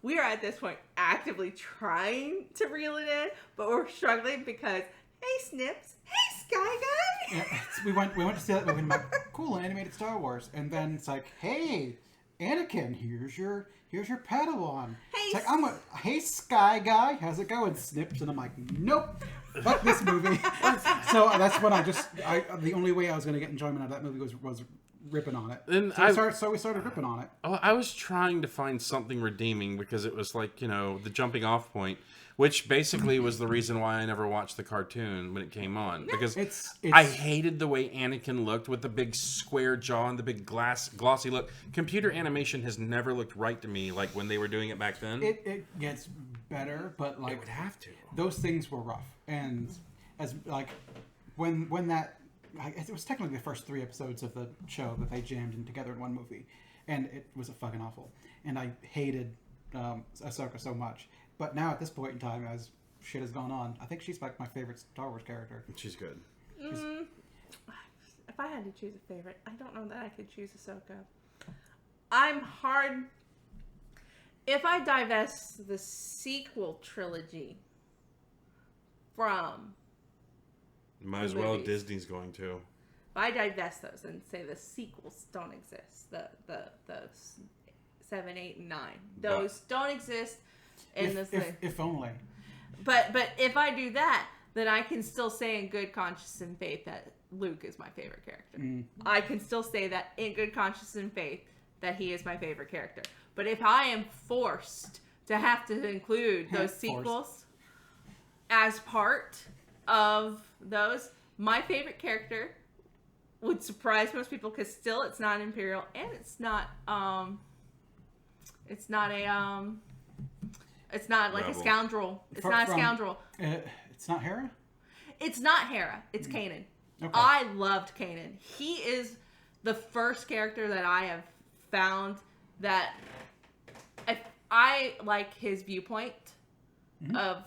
we are at this point actively trying to reel it in, but we're struggling because hey Snips, hey Sky Guy.
Yeah, we went to see that movie, and I'm like, "Cool, animated Star Wars," and then it's like, "Hey, Anakin, here's your Padawan."
Hey,
It's like, "Hey, Sky Guy, how's it going?" Snips, and I'm like, "Nope, fuck this movie." So that's when the only way I was going to get enjoyment out of that movie was ripping on it.
And
So we started ripping on it.
I was trying to find something redeeming because it was like, the jumping off point, which basically was the reason why I never watched the cartoon when it came on. Because
It's
I hated the way Anakin looked with the big square jaw and the big glossy look. Computer animation has never looked right to me like when they were doing it back then.
it gets better, but
It
like
would have to.
those things were rough. And as like when that it was technically the first 3 episodes of the show that they jammed in together in one movie, and it was fucking awful. And I hated Ahsoka so much. But now at this point in time, as shit has gone on, I think she's like my favorite Star Wars character.
She's good.
If I had to choose a favorite, I don't know that I could choose Ahsoka. I'm hard. If I divest the sequel trilogy from,
Might as
The
well.
movies.
Disney's going to.
if I divest those and say the sequels don't exist, the 7, 8, and 9, those don't exist in this thing.
If only.
But if I do that, then I can still say in good conscience and faith that Luke is my favorite character. I can still say that in good conscience and faith that he is my favorite character. But if I am forced to have to include those
Forced.
sequels as part of those, my favorite character would surprise most people because still it's not Imperial and it's not like a
Rebel.
scoundrel. It's
From-
not a
from-
scoundrel.
It's not Hera?
It's not Hera. It's Kanan.
Okay.
I loved Kanan. He is the first character that I have found that I like his viewpoint of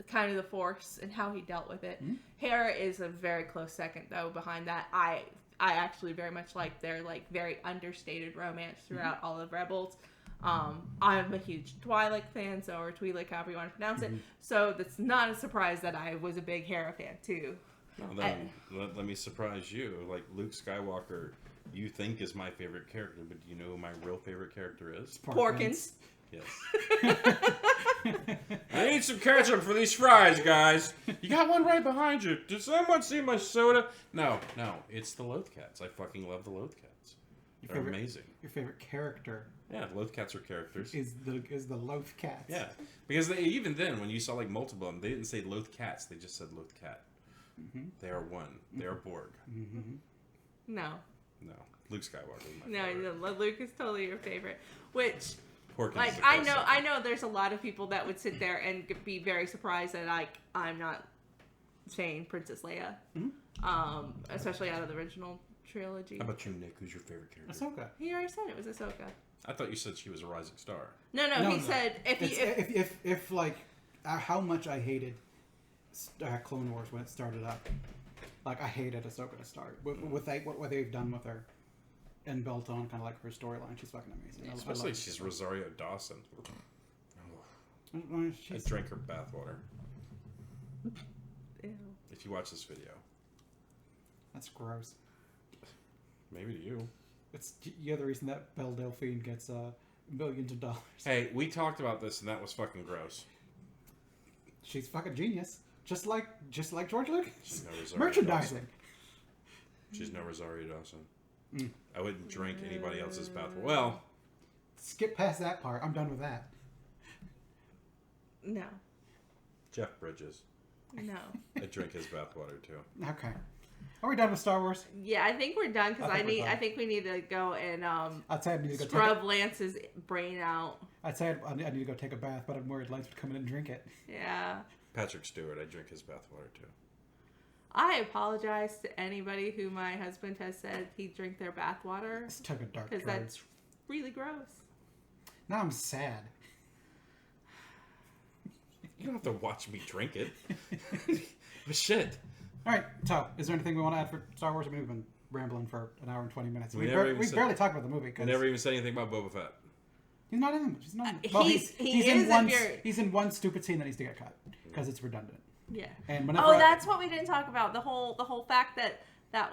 kind of the Force and how he dealt with it. Hera is a very close second though behind that. I actually very much like their like very understated romance throughout all of Rebels. I'm a huge Twi'lek fan, so or Twi'lek, however you want to pronounce it. So that's not a surprise that I was a big Hera fan too.
Well, then let me surprise you. Like Luke Skywalker, you think is my favorite character, but do you know who my real favorite character is?
Porkins.
Yes. I need some ketchup for these fries, guys. You got one right behind you. Did someone see my soda? No, it's the Lothcats. I fucking love the Lothcats. They're amazing.
Your favorite character
Yeah, Lothcats are characters.
is the Loth Cats.
Yeah, because they, even then, when you saw like multiple of them, they didn't say Lothcats. They just said Lothcat.
Mm-hmm.
They are one. They are Borg.
Mm-hmm.
No,
Luke Skywalker is my favorite.
no, Luke is totally your favorite. Which,
Porkins
like,
is a
I
close
know,
second.
I know, there's a lot of people that would sit there and be very surprised that I'm not saying Princess Leia, especially out of the original trilogy.
How about you, Nick? Who's your favorite character?
Ahsoka.
He already said it was Ahsoka.
I thought you said she was a rising star.
No, he said
If like how much I hated Clone Wars when it started up, like I hated Ahsoka to start with what they've done with her and built on kind of like her storyline. She's fucking amazing.
Especially she's Rosario Dawson. I
She's,
drank her bathwater.
Ew.
If you watch this video,
that's gross.
maybe to you.
You're the reason that Belle Delphine gets millions of dollars.
Hey, we talked about this, and that was fucking gross.
She's fucking genius, just like George Lucas.
She's no Rosario
Merchandising.
Dawson. She's no Rosario Dawson.
Mm.
I wouldn't drink anybody else's bathwater. Well,
Skip past that part. I'm done with that.
No,
Jeff Bridges.
no.
I drink his bathwater too.
Okay. Are we done with Star Wars?
Yeah, I think we're done because
I think we're done.
I think we need to go and
I'd say I need to go
scrub Lance's brain out.
I'd say I need to go take a bath, but I'm worried Lance would come in and drink it.
Yeah.
Patrick Stewart. I drink his bathwater too.
I apologize to anybody who my husband has said he drink their bathwater
This took a dark
because
turn.
that's really gross.
Now I'm sad.
You don't have to watch me drink it. But shit.
All right, so is there anything we want to add for Star Wars? I mean, we've been rambling for an hour and 20 minutes.
We
We
never even
barely
said-
talked about the movie
I
because
never even said anything about Boba Fett.
he's not in it. He's not. In it.
He
in
is
one.
if you're-
He's in one stupid scene that needs to get cut because it's redundant.
Yeah.
And whenever
Oh, that's what we didn't talk about. The whole fact that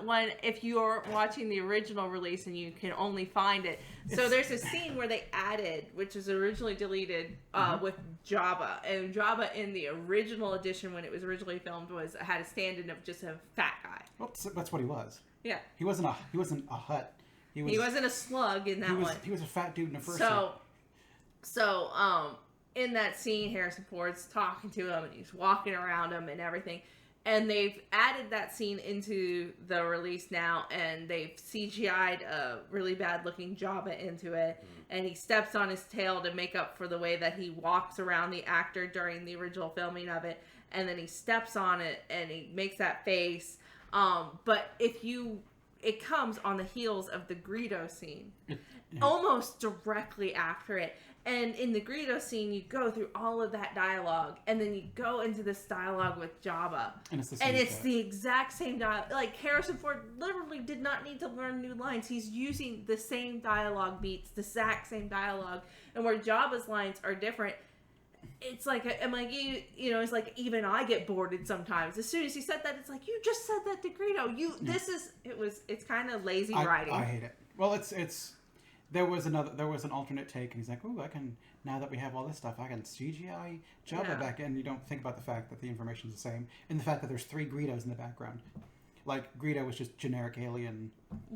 one, if you're watching the original release and you can only find it. So there's a scene where they added, which was originally deleted, with Jabba. And Jabba in the original edition when it was originally filmed had a stand-in of just a fat guy.
well, that's what he was.
Yeah.
He wasn't a hut.
He wasn't a slug in that one.
He was a fat dude in the first.
So, in that scene, Harrison Ford's talking to him and he's walking around him and everything. And they've added that scene into the release now, and they've CGI'd a really bad looking Jabba into it. And he steps on his tail to make up for the way that he walks around the actor during the original filming of it. And then he steps on it and he makes that face. But it comes on the heels of the Greedo scene, almost directly after it. And in the Greedo scene, you go through all of that dialogue, and then you go into this dialogue with Jabba.
And it's the same
it's
shit.
the exact same dialogue. Like, Harrison Ford literally did not need to learn new lines. He's using the same dialogue beats, the exact same dialogue. And where Jabba's lines are different, it's like, I'm like, you know, it's like, even I get bored sometimes. As soon as he said that, it's like, you just said that to Greedo. It's kind of lazy writing.
I hate it. Well, there was an alternate take, and he's like, "Ooh, I can, now that we have all this stuff, I can CGI Jabba back in." You don't think about the fact that the information's the same, and the fact that there's 3 Greedos in the background. Like, Greedo was just generic alien.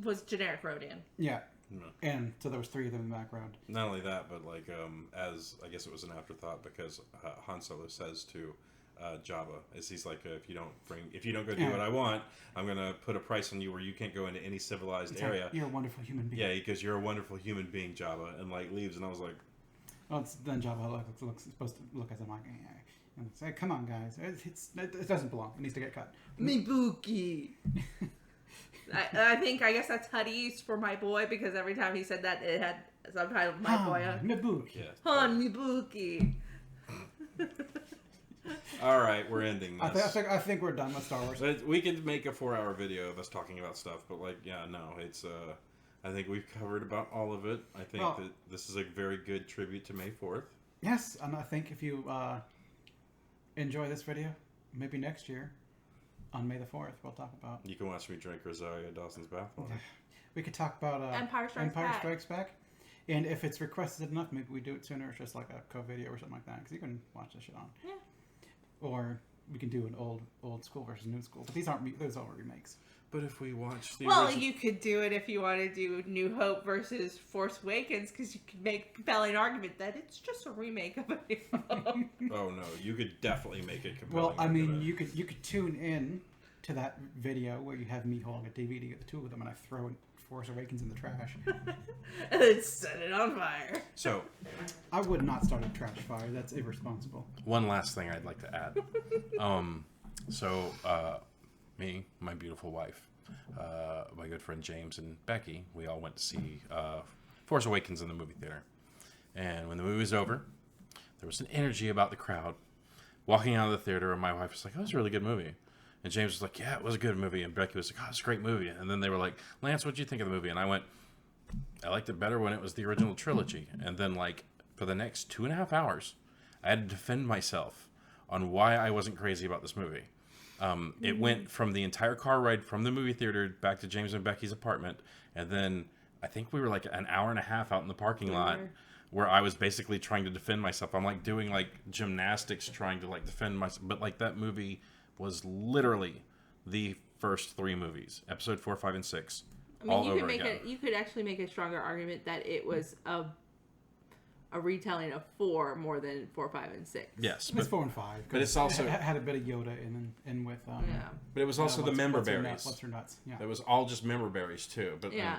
Was generic Rodian.
Yeah.
No.
And so there was 3 of them in the background.
Not only that, but like as I guess it was an afterthought because Han Solo says to Jabba, is he's like, if you don't go do what I want, I'm gonna put a price on you where you can't go into any civilized
It's
area.
like, you're a wonderful human being.
Yeah, because you're a wonderful human being, Jabba, and like leaves, and I was like,
Well, then Jabba looks supposed to look as I'm like, and say, "Come on, guys, it doesn't belong. It needs to get cut."
Mibuki. I guess that's Huttese for my boy, because every time he said that, it had subtitled my boy.
Mibuki.
yeah.
Han Mibuki.
All right, we're ending this.
I think we're done with Star Wars.
But we could make a 4-hour video of us talking about stuff, but like, yeah, no, it's I think we've covered about all of it. I think
Well-
that this is a very good tribute to May 4th.
Yes, and I think if you enjoy this video, maybe next year on May the 4th, we'll talk about.
You can watch me drink Rosario Dawson's bathwater.
We could talk about
Empire Strikes Back.
And if it's requested enough, maybe we do it sooner. It's just like a co-video or something like that, because you can watch this shit on.
Yeah.
Or we can do an old school versus new school, but these aren't those are remakes.
But if we watch the
Well,
original...
you could do it if you want to do New Hope versus Force Awakens, because you could make a compelling argument that it's just a remake of a New Hope.
Oh no, you could definitely make it compelling.
Well, I mean,
argument.
you could tune in to that video where you have me holding a DVD of the two of them, and I throw Force Awakens in the trash.
And then set it on fire.
So,
I would not start a trash fire. That's irresponsible.
One last thing I'd like to add. Me, my beautiful wife, my good friend James and Becky, we all went to see Force Awakens in the movie theater. And when the movie was over, there was an energy about the crowd. Walking out of the theater, and my wife was like, "Oh, it was a really good movie." And James was like, "Yeah, it was a good movie." And Becky was like, "Oh, it's a great movie." And then they were like, "Lance, what'd you think of the movie?" And I went, "I liked it better when it was the original trilogy." And then, like, for the next 2.5 hours, I had to defend myself on why I wasn't crazy about this movie. It went from the entire car ride from the movie theater back to James and Becky's apartment, and then I think we were like an hour and a half out in the parking lot where I was basically trying to defend myself. I'm like doing like gymnastics trying to like defend myself, but like that movie was literally the first 3 movies, episode 4, 5, and 6,
I mean,
all
you
over
could make
again.
you could actually make a stronger argument that it was a retelling of 4 more than 4, 5, and 6.
Yes,
It's 4 and 5.
but it's also-
it had a bit of Yoda in with.
Yeah.
but it was also the member
what's her
berries.
What's her nuts? Yeah.
It was all just member berries too. But
Yeah.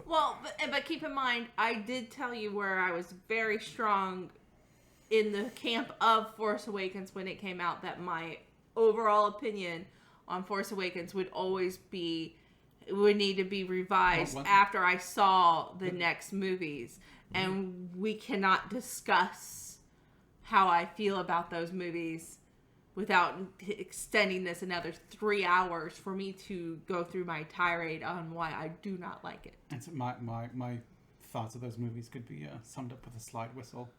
Well, but keep in mind, I did tell you where I was very strong in the camp of Force Awakens when it came out, that my overall opinion on Force Awakens would need to be revised
Well,
after I saw the next movies. And we cannot discuss how I feel about those movies without extending this another 3 hours for me to go through my tirade on why I do not like it.
And so my thoughts of those movies could be summed up with a slide whistle.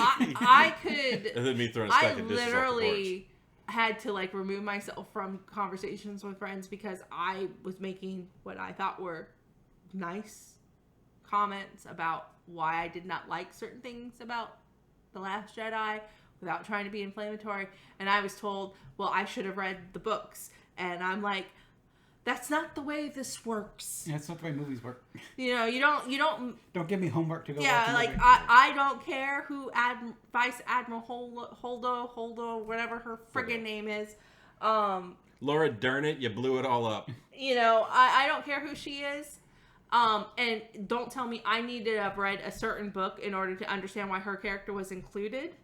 I could.
and then me throwing
I
stack of dishes off the porch.
literally had to like remove myself from conversations with friends because I was making what I thought were nice comments about why I did not like certain things about The Last Jedi without trying to be inflammatory. And I was told, well, I should have read the books. And I'm like, that's not the way this works.
Yeah, it's not the way movies work.
You know, you don't
Don't give me homework to go.
yeah,
watch a
like
movie.
I don't care who Vice Admiral Holdo, whatever her friggin' name is.
Laura Dern, you blew it all up.
You know, I don't care who she is. And don't tell me I need to have read a certain book in order to understand why her character was included.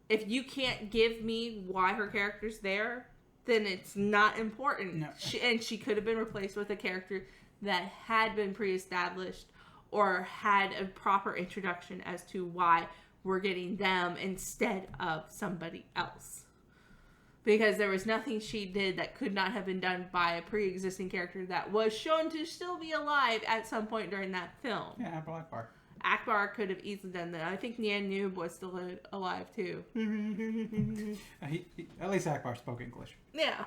If you can't give me why her character's there, then it's not important.
No.
She could have been replaced with a character that had been pre-established or had a proper introduction as to why we're getting them instead of somebody else. Because there was nothing she did that could not have been done by a pre-existing character that was shown to still be alive at some point during that film.
Yeah, Admiral Akbar.
Akbar could have easily done that. I think Nien Noob was still alive too.
At least Akbar spoke English.
Yeah.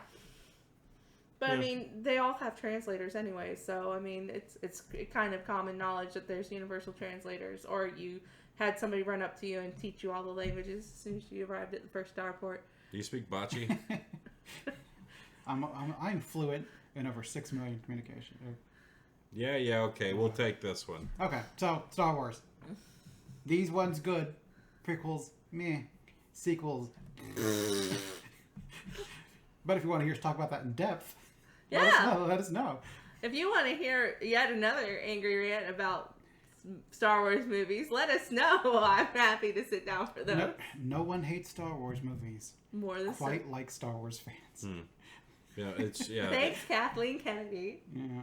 But I
Yeah.
mean, they all have translators anyway, so I mean, it's kind of common knowledge that there's universal translators, or you had somebody run up to you and teach you all the languages as soon as you arrived at the first starport.
Do you speak Bocce?
I'm fluent in over 6 million communication.
yeah, okay. We'll take this one.
Okay, so Star Wars. These ones good. Prequels, meh. Sequels. But if you want to hear us talk about that in depth,
Yeah.
let us know.
If you want to hear yet another angry rant about Star Wars movies, let us know. I'm happy to sit down for those.
No one hates Star Wars movies
More than
quite like Star Wars fans.
Yeah, yeah.
Thanks, Kathleen Kennedy.
Yeah.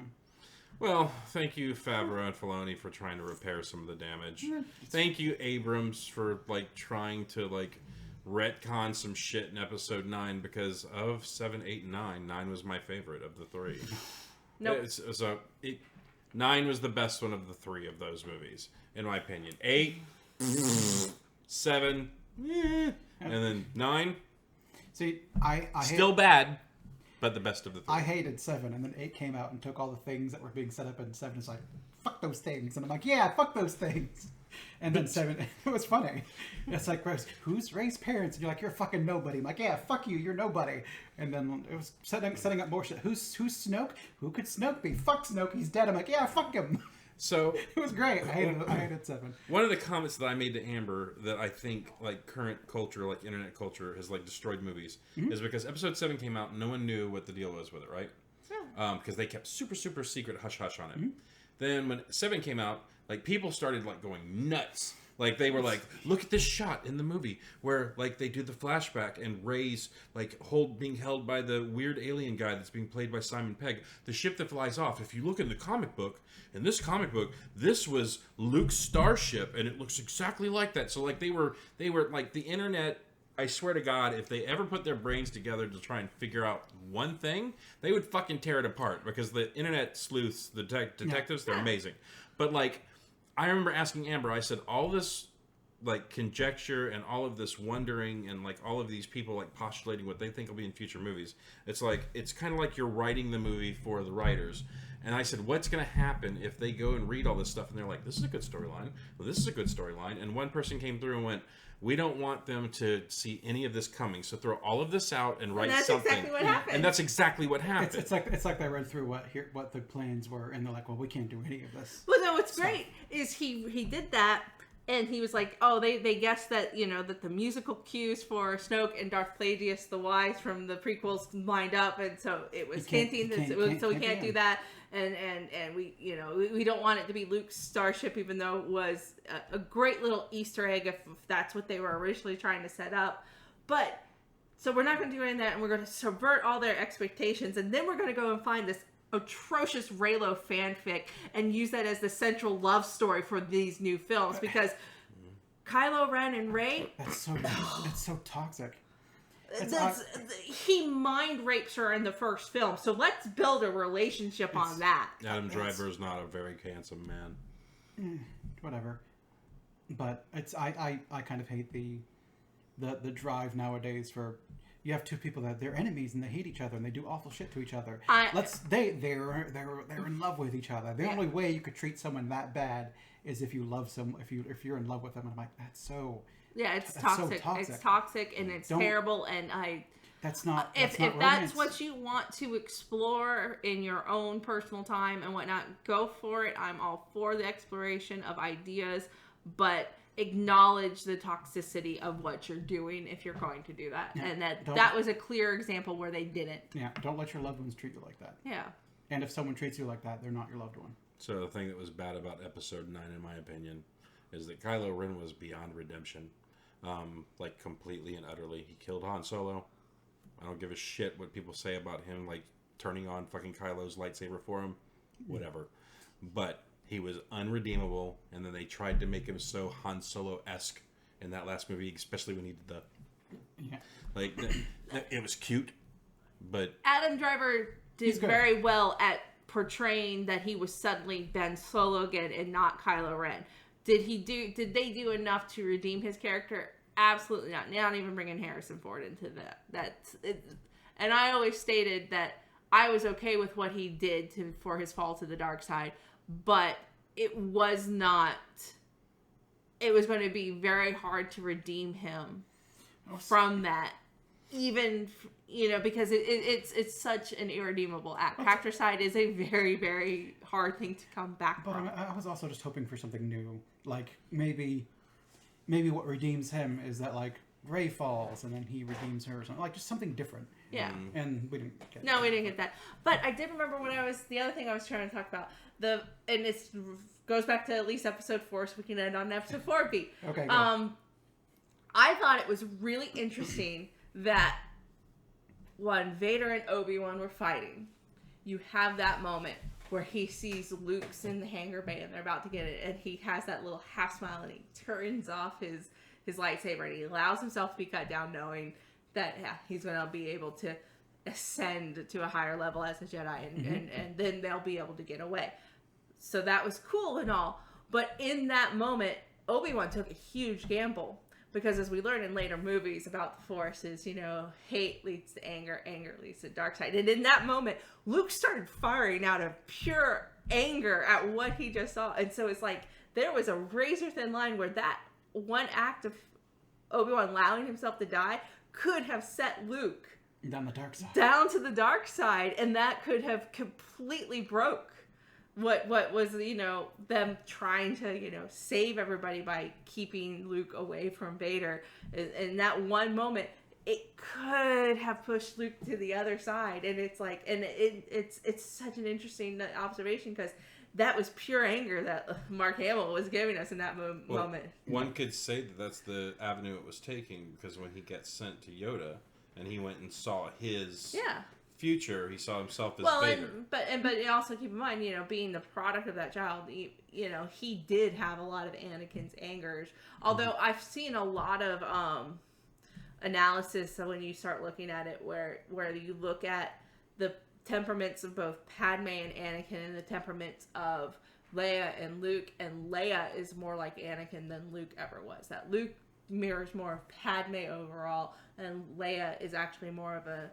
Well, thank you, Favreau and Filoni, for trying to repair some of the damage. Thank you, Abrams, for like trying to like retcon some shit in Episode 9 because of 7, 8, and 9. 9 was my favorite of the 3.
Nope.
So 9 was the best one of the 3 of those movies, in my opinion. 8, 7, and then 9,
See, I
still bad, but the best of the 3.
I hated 7, and then 8 came out and took all the things that were being set up in 7. It's like, fuck those things. And I'm like, yeah, fuck those things. And then 7, it was funny. It's like, who's Ray's parents? And you're like, you're fucking nobody. I'm like, yeah, fuck you, you're nobody. And then it was setting up more shit. Who's Snoke? Who could Snoke be? Fuck Snoke, he's dead. I'm like, yeah, fuck him.
So
It was great. I hated 7.
one of the comments that I made to Amber that I think like current culture, like internet culture, has like destroyed movies is because Episode 7 came out and no one knew what the deal was with it, right? Because they kept super secret hush hush on it. Then when 7 came out, like people started like going nuts. Like they were like, look at this shot in the movie where like they do the flashback and Rey's like being held by the weird alien guy that's being played by Simon Pegg. The ship that flies off. If you look in the comic book, this was Luke's starship and it looks exactly like that. So like they were like the internet. I swear to God, if they ever put their brains together to try and figure out one thing, they would fucking tear it apart because the internet sleuths, the detectives, they're amazing. But like, I remember asking Amber, I said, all this like conjecture and all of this wondering and like all of these people like postulating what they think will be in future movies. It's like, it's kind of like you're writing the movie for the writers. And I said, what's going to happen if they go and read all this stuff and they're like, this is a good storyline. Well, this is a good storyline. And one person came through and went, we don't want them to see any of this coming. So throw all of this out and write something.
That's exactly what happened.
And that's exactly what happened.
It's like they read through what the plans were, and they're like, well, we can't do any of this.
Well, no, what's great is he did that, and he was like, oh, they guessed that, that the musical cues for Snoke and Darth Plagueis the Wise from the prequels lined up, and so it was hinting that, so we can't do that, and we don't want it to be Luke's starship, even though it was a great little Easter egg if that's what they were originally trying to set up, but so we're not going to do any of that, and we're going to subvert all their expectations, and then we're going to go and find this atrocious Reylo fanfic and use that as the central love story for these new films because Kylo Ren and Rey,
It's so toxic.
he mind rapes her in the first film, so let's build a relationship on that.
Adam Driver is not a very handsome man.
Whatever. But I kind of hate the drive nowadays for. You have two people that they're enemies and they hate each other and they do awful shit to each other. They're in love with each other. The only way you could treat someone that bad is if you love someone. If you're in love with them, and I'm like, that's so.
Yeah, it's
that's
toxic.
So toxic.
It's toxic and it's terrible. And
That's not.
If that's what you want to explore in your own personal time and whatnot, go for it. I'm all for the exploration of ideas, but acknowledge the toxicity of what you're doing if you're going to do that. And that was a clear example where they didn't.
Yeah, don't let your loved ones treat you like that.
Yeah.
And if someone treats you like that, they're not your loved one.
So the thing that was bad about Episode 9, in my opinion, is that Kylo Ren was beyond redemption. Like completely and utterly. He killed Han Solo. I don't give a shit what people say about him, like turning on fucking Kylo's lightsaber for him. Whatever. But he was unredeemable, and then they tried to make him so Han Solo-esque in that last movie, especially when he did the... Yeah. Like, it was cute, but...
Adam Driver did very well at portraying that he was suddenly Ben Solo again and not Kylo Ren. Did they do enough to redeem his character? Absolutely not. Not even bringing Harrison Ford into that. And I always stated that I was okay with what he did for his fall to the dark side, but it was not. It was going to be very hard to redeem him from that, even because it's such an irredeemable act. Patricide is a very, very hard thing to come back from.
But I was also just hoping for something new, like maybe what redeems him is that like Rey falls and then he redeems her or something, like just something different.
Yeah.
And we didn't get
we didn't get that. But I did remember the other thing I was trying to talk about, and it goes back to at least episode 4, so we can end on episode 4 beat.
Okay.
I thought it was really interesting that when Vader and Obi-Wan were fighting, you have that moment where he sees Luke's in the hangar bay and they're about to get it, and he has that little half smile and he turns off his lightsaber and he allows himself to be cut down, knowing that he's going to be able to ascend to a higher level as a Jedi, and then they'll be able to get away. So that was cool and all. But in that moment, Obi-Wan took a huge gamble. Because as we learn in later movies about the Force is, hate leads to anger, anger leads to dark side. And in that moment, Luke started firing out of pure anger at what he just saw. And so it's like there was a razor thin line where that one act of Obi-Wan allowing himself to die could have set Luke
Down the dark side.
down to the dark side, and that could have completely broke what was them trying to save everybody by keeping Luke away from Vader. In that one moment, it could have pushed Luke to the other side, and it's like, and it's such an interesting observation because that was pure anger that Mark Hamill was giving us in that moment.
One could say that that's the avenue it was taking, because when he gets sent to Yoda and he went and saw his future, he saw himself as Vader.
But also keep in mind, being the product of that child, he did have a lot of Anakin's angers. Although I've seen a lot of analysis, so when you start looking at it, where you look at the temperaments of both Padme and Anakin and the temperaments of Leia and Luke, and Leia is more like Anakin than Luke ever was. That Luke mirrors more of Padme overall, and Leia is actually more of a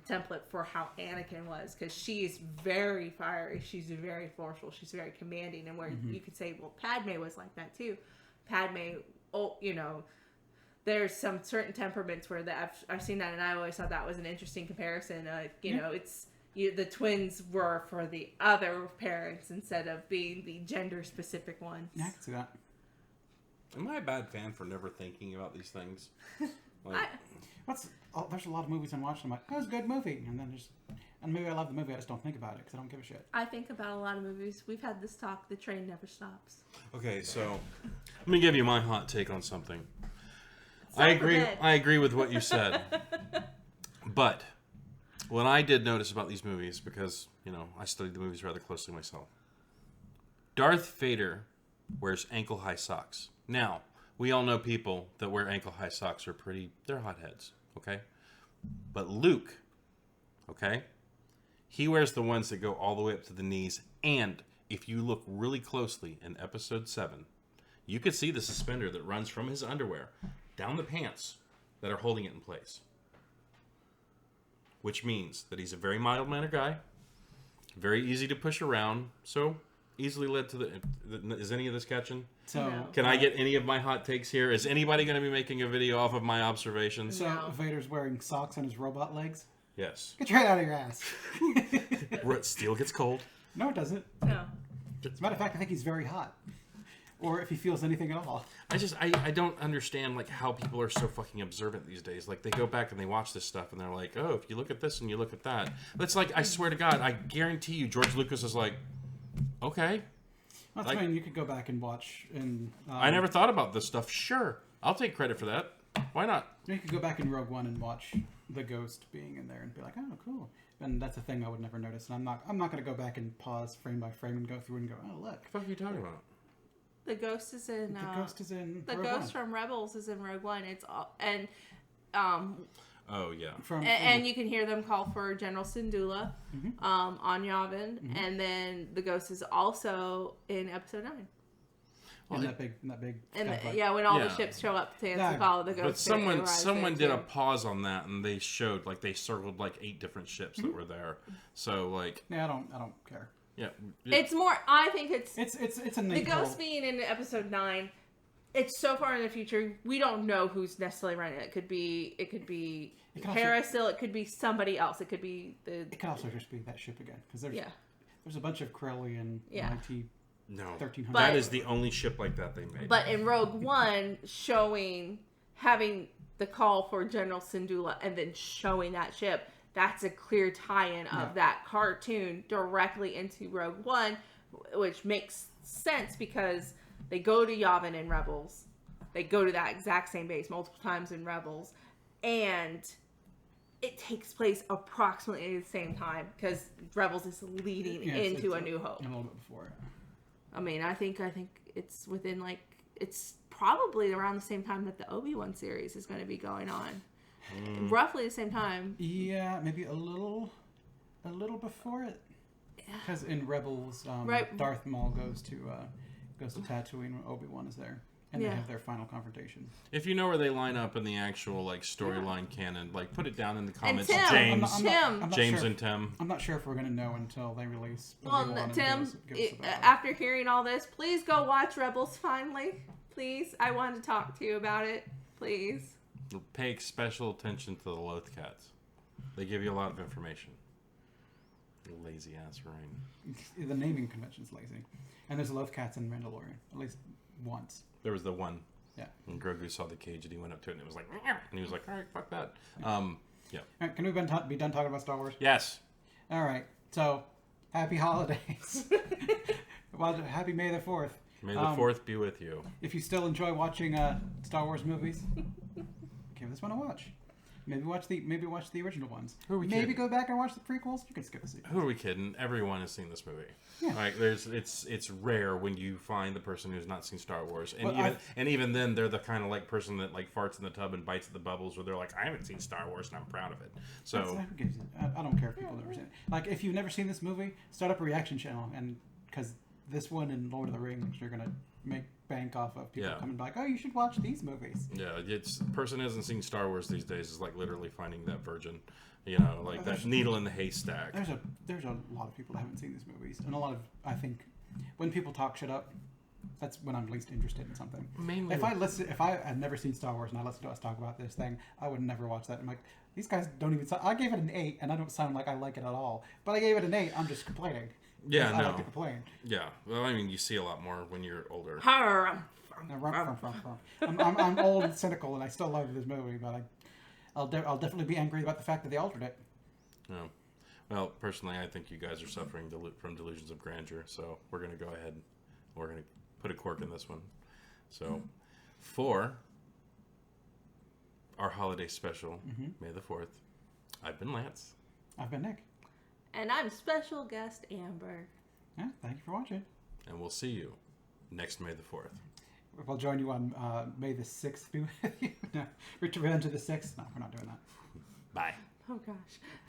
template for how Anakin was, because she's very fiery, she's very forceful, she's very commanding, and where you could say, well, Padme was like that too. Padme, there's some certain temperaments where I've seen that, and I always thought that was an interesting comparison. It's the twins were for the other parents instead of being the gender specific ones.
Yeah, I can see that.
Am I a bad fan for never thinking about these things?
There's a lot of movies I'm watching. I'm like, that was a good movie, and then maybe I love the movie. I just don't think about it because I don't give a shit.
I think about a lot of movies. We've had this talk. The train never stops.
Okay, so
Let me give you my hot take on something. I agree with what you said. But what I did notice about these movies, because, I studied the movies rather closely myself. Darth Vader wears ankle-high socks. Now, we all know people that wear ankle-high socks are they're hotheads, okay? But Luke, okay? He wears the ones that go all the way up to the knees, and if you look really closely in Episode 7, you could see the suspender that runs from his underwear down the pants that are holding it in place. Which means that he's a very mild-mannered guy, very easy to push around, so easily led to is any of this catching?
So
No.
Can I get any of my hot takes here? Is anybody going to be making a video off of my observations?
So
No.
Vader's wearing socks on his robot legs?
Yes.
Get your head out of your ass.
Steel gets cold.
No, it doesn't.
No.
As a matter of fact, I think he's very hot. Or if he feels anything at all.
I don't understand how people are so fucking observant these days. They go back and they watch this stuff and they're like, oh, if you look at this and you look at that. But it's I swear to God, I guarantee you George Lucas is like, okay.
That's you could go back and watch. And
I never thought about this stuff. Sure. I'll take credit for that. Why not?
You could go back in Rogue One and watch the ghost being in there and be like, oh, cool. And that's a thing I would never notice. And I'm not going to go back and pause frame by frame and go through and go, oh, look.
What the fuck are you talking about?
The ghost is in.
The ghost is in
The
Rogue
ghost
One.
from Rebels is in Rogue One. It's all and
Oh, yeah.
and you can hear them call for General Syndulla on Yavin, and then the ghost is also in Episode 9.
Well,
in that big
And
skyfight.
when all
Yeah.
the ships show up to
Yeah.
call the ghost.
But someone
arrives there
did a
too.
pause on that, and they showed they circled 8 different ships that were there. So
Yeah, I don't care.
yeah,
It's more. I think it's
It's a
the
neat
ghost being in Episode 9. It's so far in the future. We don't know who's necessarily running it. It could be
could also-
Hera still. It could be somebody else. It could be the.
It could also just be that ship again because
Yeah.
there's a bunch of Corellian
Yeah.
1300.
that is the only ship like that they made.
But in Rogue One, having the call for General Syndulla and then showing that ship, that's a clear tie-in of that cartoon directly into Rogue One, which makes sense because they go to Yavin in Rebels. They go to that exact same base multiple times in Rebels. And it takes place approximately at the same time because Rebels is leading into A New Hope.
A little bit before.
I mean, I think it's within it's probably around the same time that the Obi-Wan series is going to be going on. roughly the same time.
Yeah, maybe a little before it. Because in Rebels,
Right.
Darth Maul goes to Tatooine when Obi-Wan is there, and
Yeah.
they have their final confrontation.
If you know where they line up in the actual like storyline canon, like put it down in the
And
comments.
Tim,
James,
Tim.
I'm not
James
sure.
and Tim.
I'm not sure if we're gonna know until they release.
Well,
Obi-Wan and
Tim,
give us the background.
after hearing all this, please go watch Rebels finally. Please. I wanted to talk to you about it. Please.
Pay special attention to the Loth Cats. They give you a lot of information. Lazy ass Ryan.
The naming convention's lazy, and there's Loth Cats in Mandalorian at least once.
There was the one.
Yeah.
When Grogu saw the cage and he went up to it and it was like, "Meow," and he was like, all right, fuck that. Yeah.
All right, can we be done talking about Star Wars?
Yes.
All right. So, happy holidays. Well, happy May the 4th.
May the 4th be with you.
If you still enjoy watching Star Wars movies, give this one a watch. Maybe watch the original ones.
Who are we
Maybe
kidding?
go back and watch the prequels. You can skip the sequels.
Who are we kidding? Everyone has seen this movie.
Yeah.
Like it's rare when you find the person who's not seen Star Wars, and
Well,
even then they're the kind of like person that like farts in the tub and bites at the bubbles, where they're like, I haven't seen Star Wars and I'm proud of it. So
Who gives a- I don't care if people never seen it. Like if you've never seen this movie, start up a reaction channel, and because this one and Lord of the Rings, you're gonna make bank off of people
Yeah.
coming back. Oh, you should watch these movies.
yeah, it's person who hasn't seen Star Wars these days is like literally finding that virgin, you know, like that needle in the haystack.
There's a lot of people that haven't seen these movies, and a lot of I think when people talk shit up, that's when I'm least interested in something.
Mainly,
If I had never seen Star Wars and I listened to us talk about this thing, I would never watch that. I'm like, these guys don't even. I gave it an 8, and I don't sound like I like it at all. But I gave it an 8. I'm just complaining.
Yeah,
I like
no.
to complain.
yeah. Well, I mean, you see a lot more when you're older.
I'm old and cynical, and I still love this movie, but I'll definitely be angry about the fact that they altered it.
No. Well, personally, I think you guys are suffering from delusions of grandeur. So we're going to go ahead. We're going to put a cork in this one. So for our holiday special, May the 4th, I've been Lance.
I've been Nick.
And I'm special guest Amber.
Yeah, thank you for watching.
And we'll see you next May the 4th.
We'll join you on May the 6th. Be with you. No, Revenge of the 6th. No, we're not doing that.
Bye.
Oh gosh.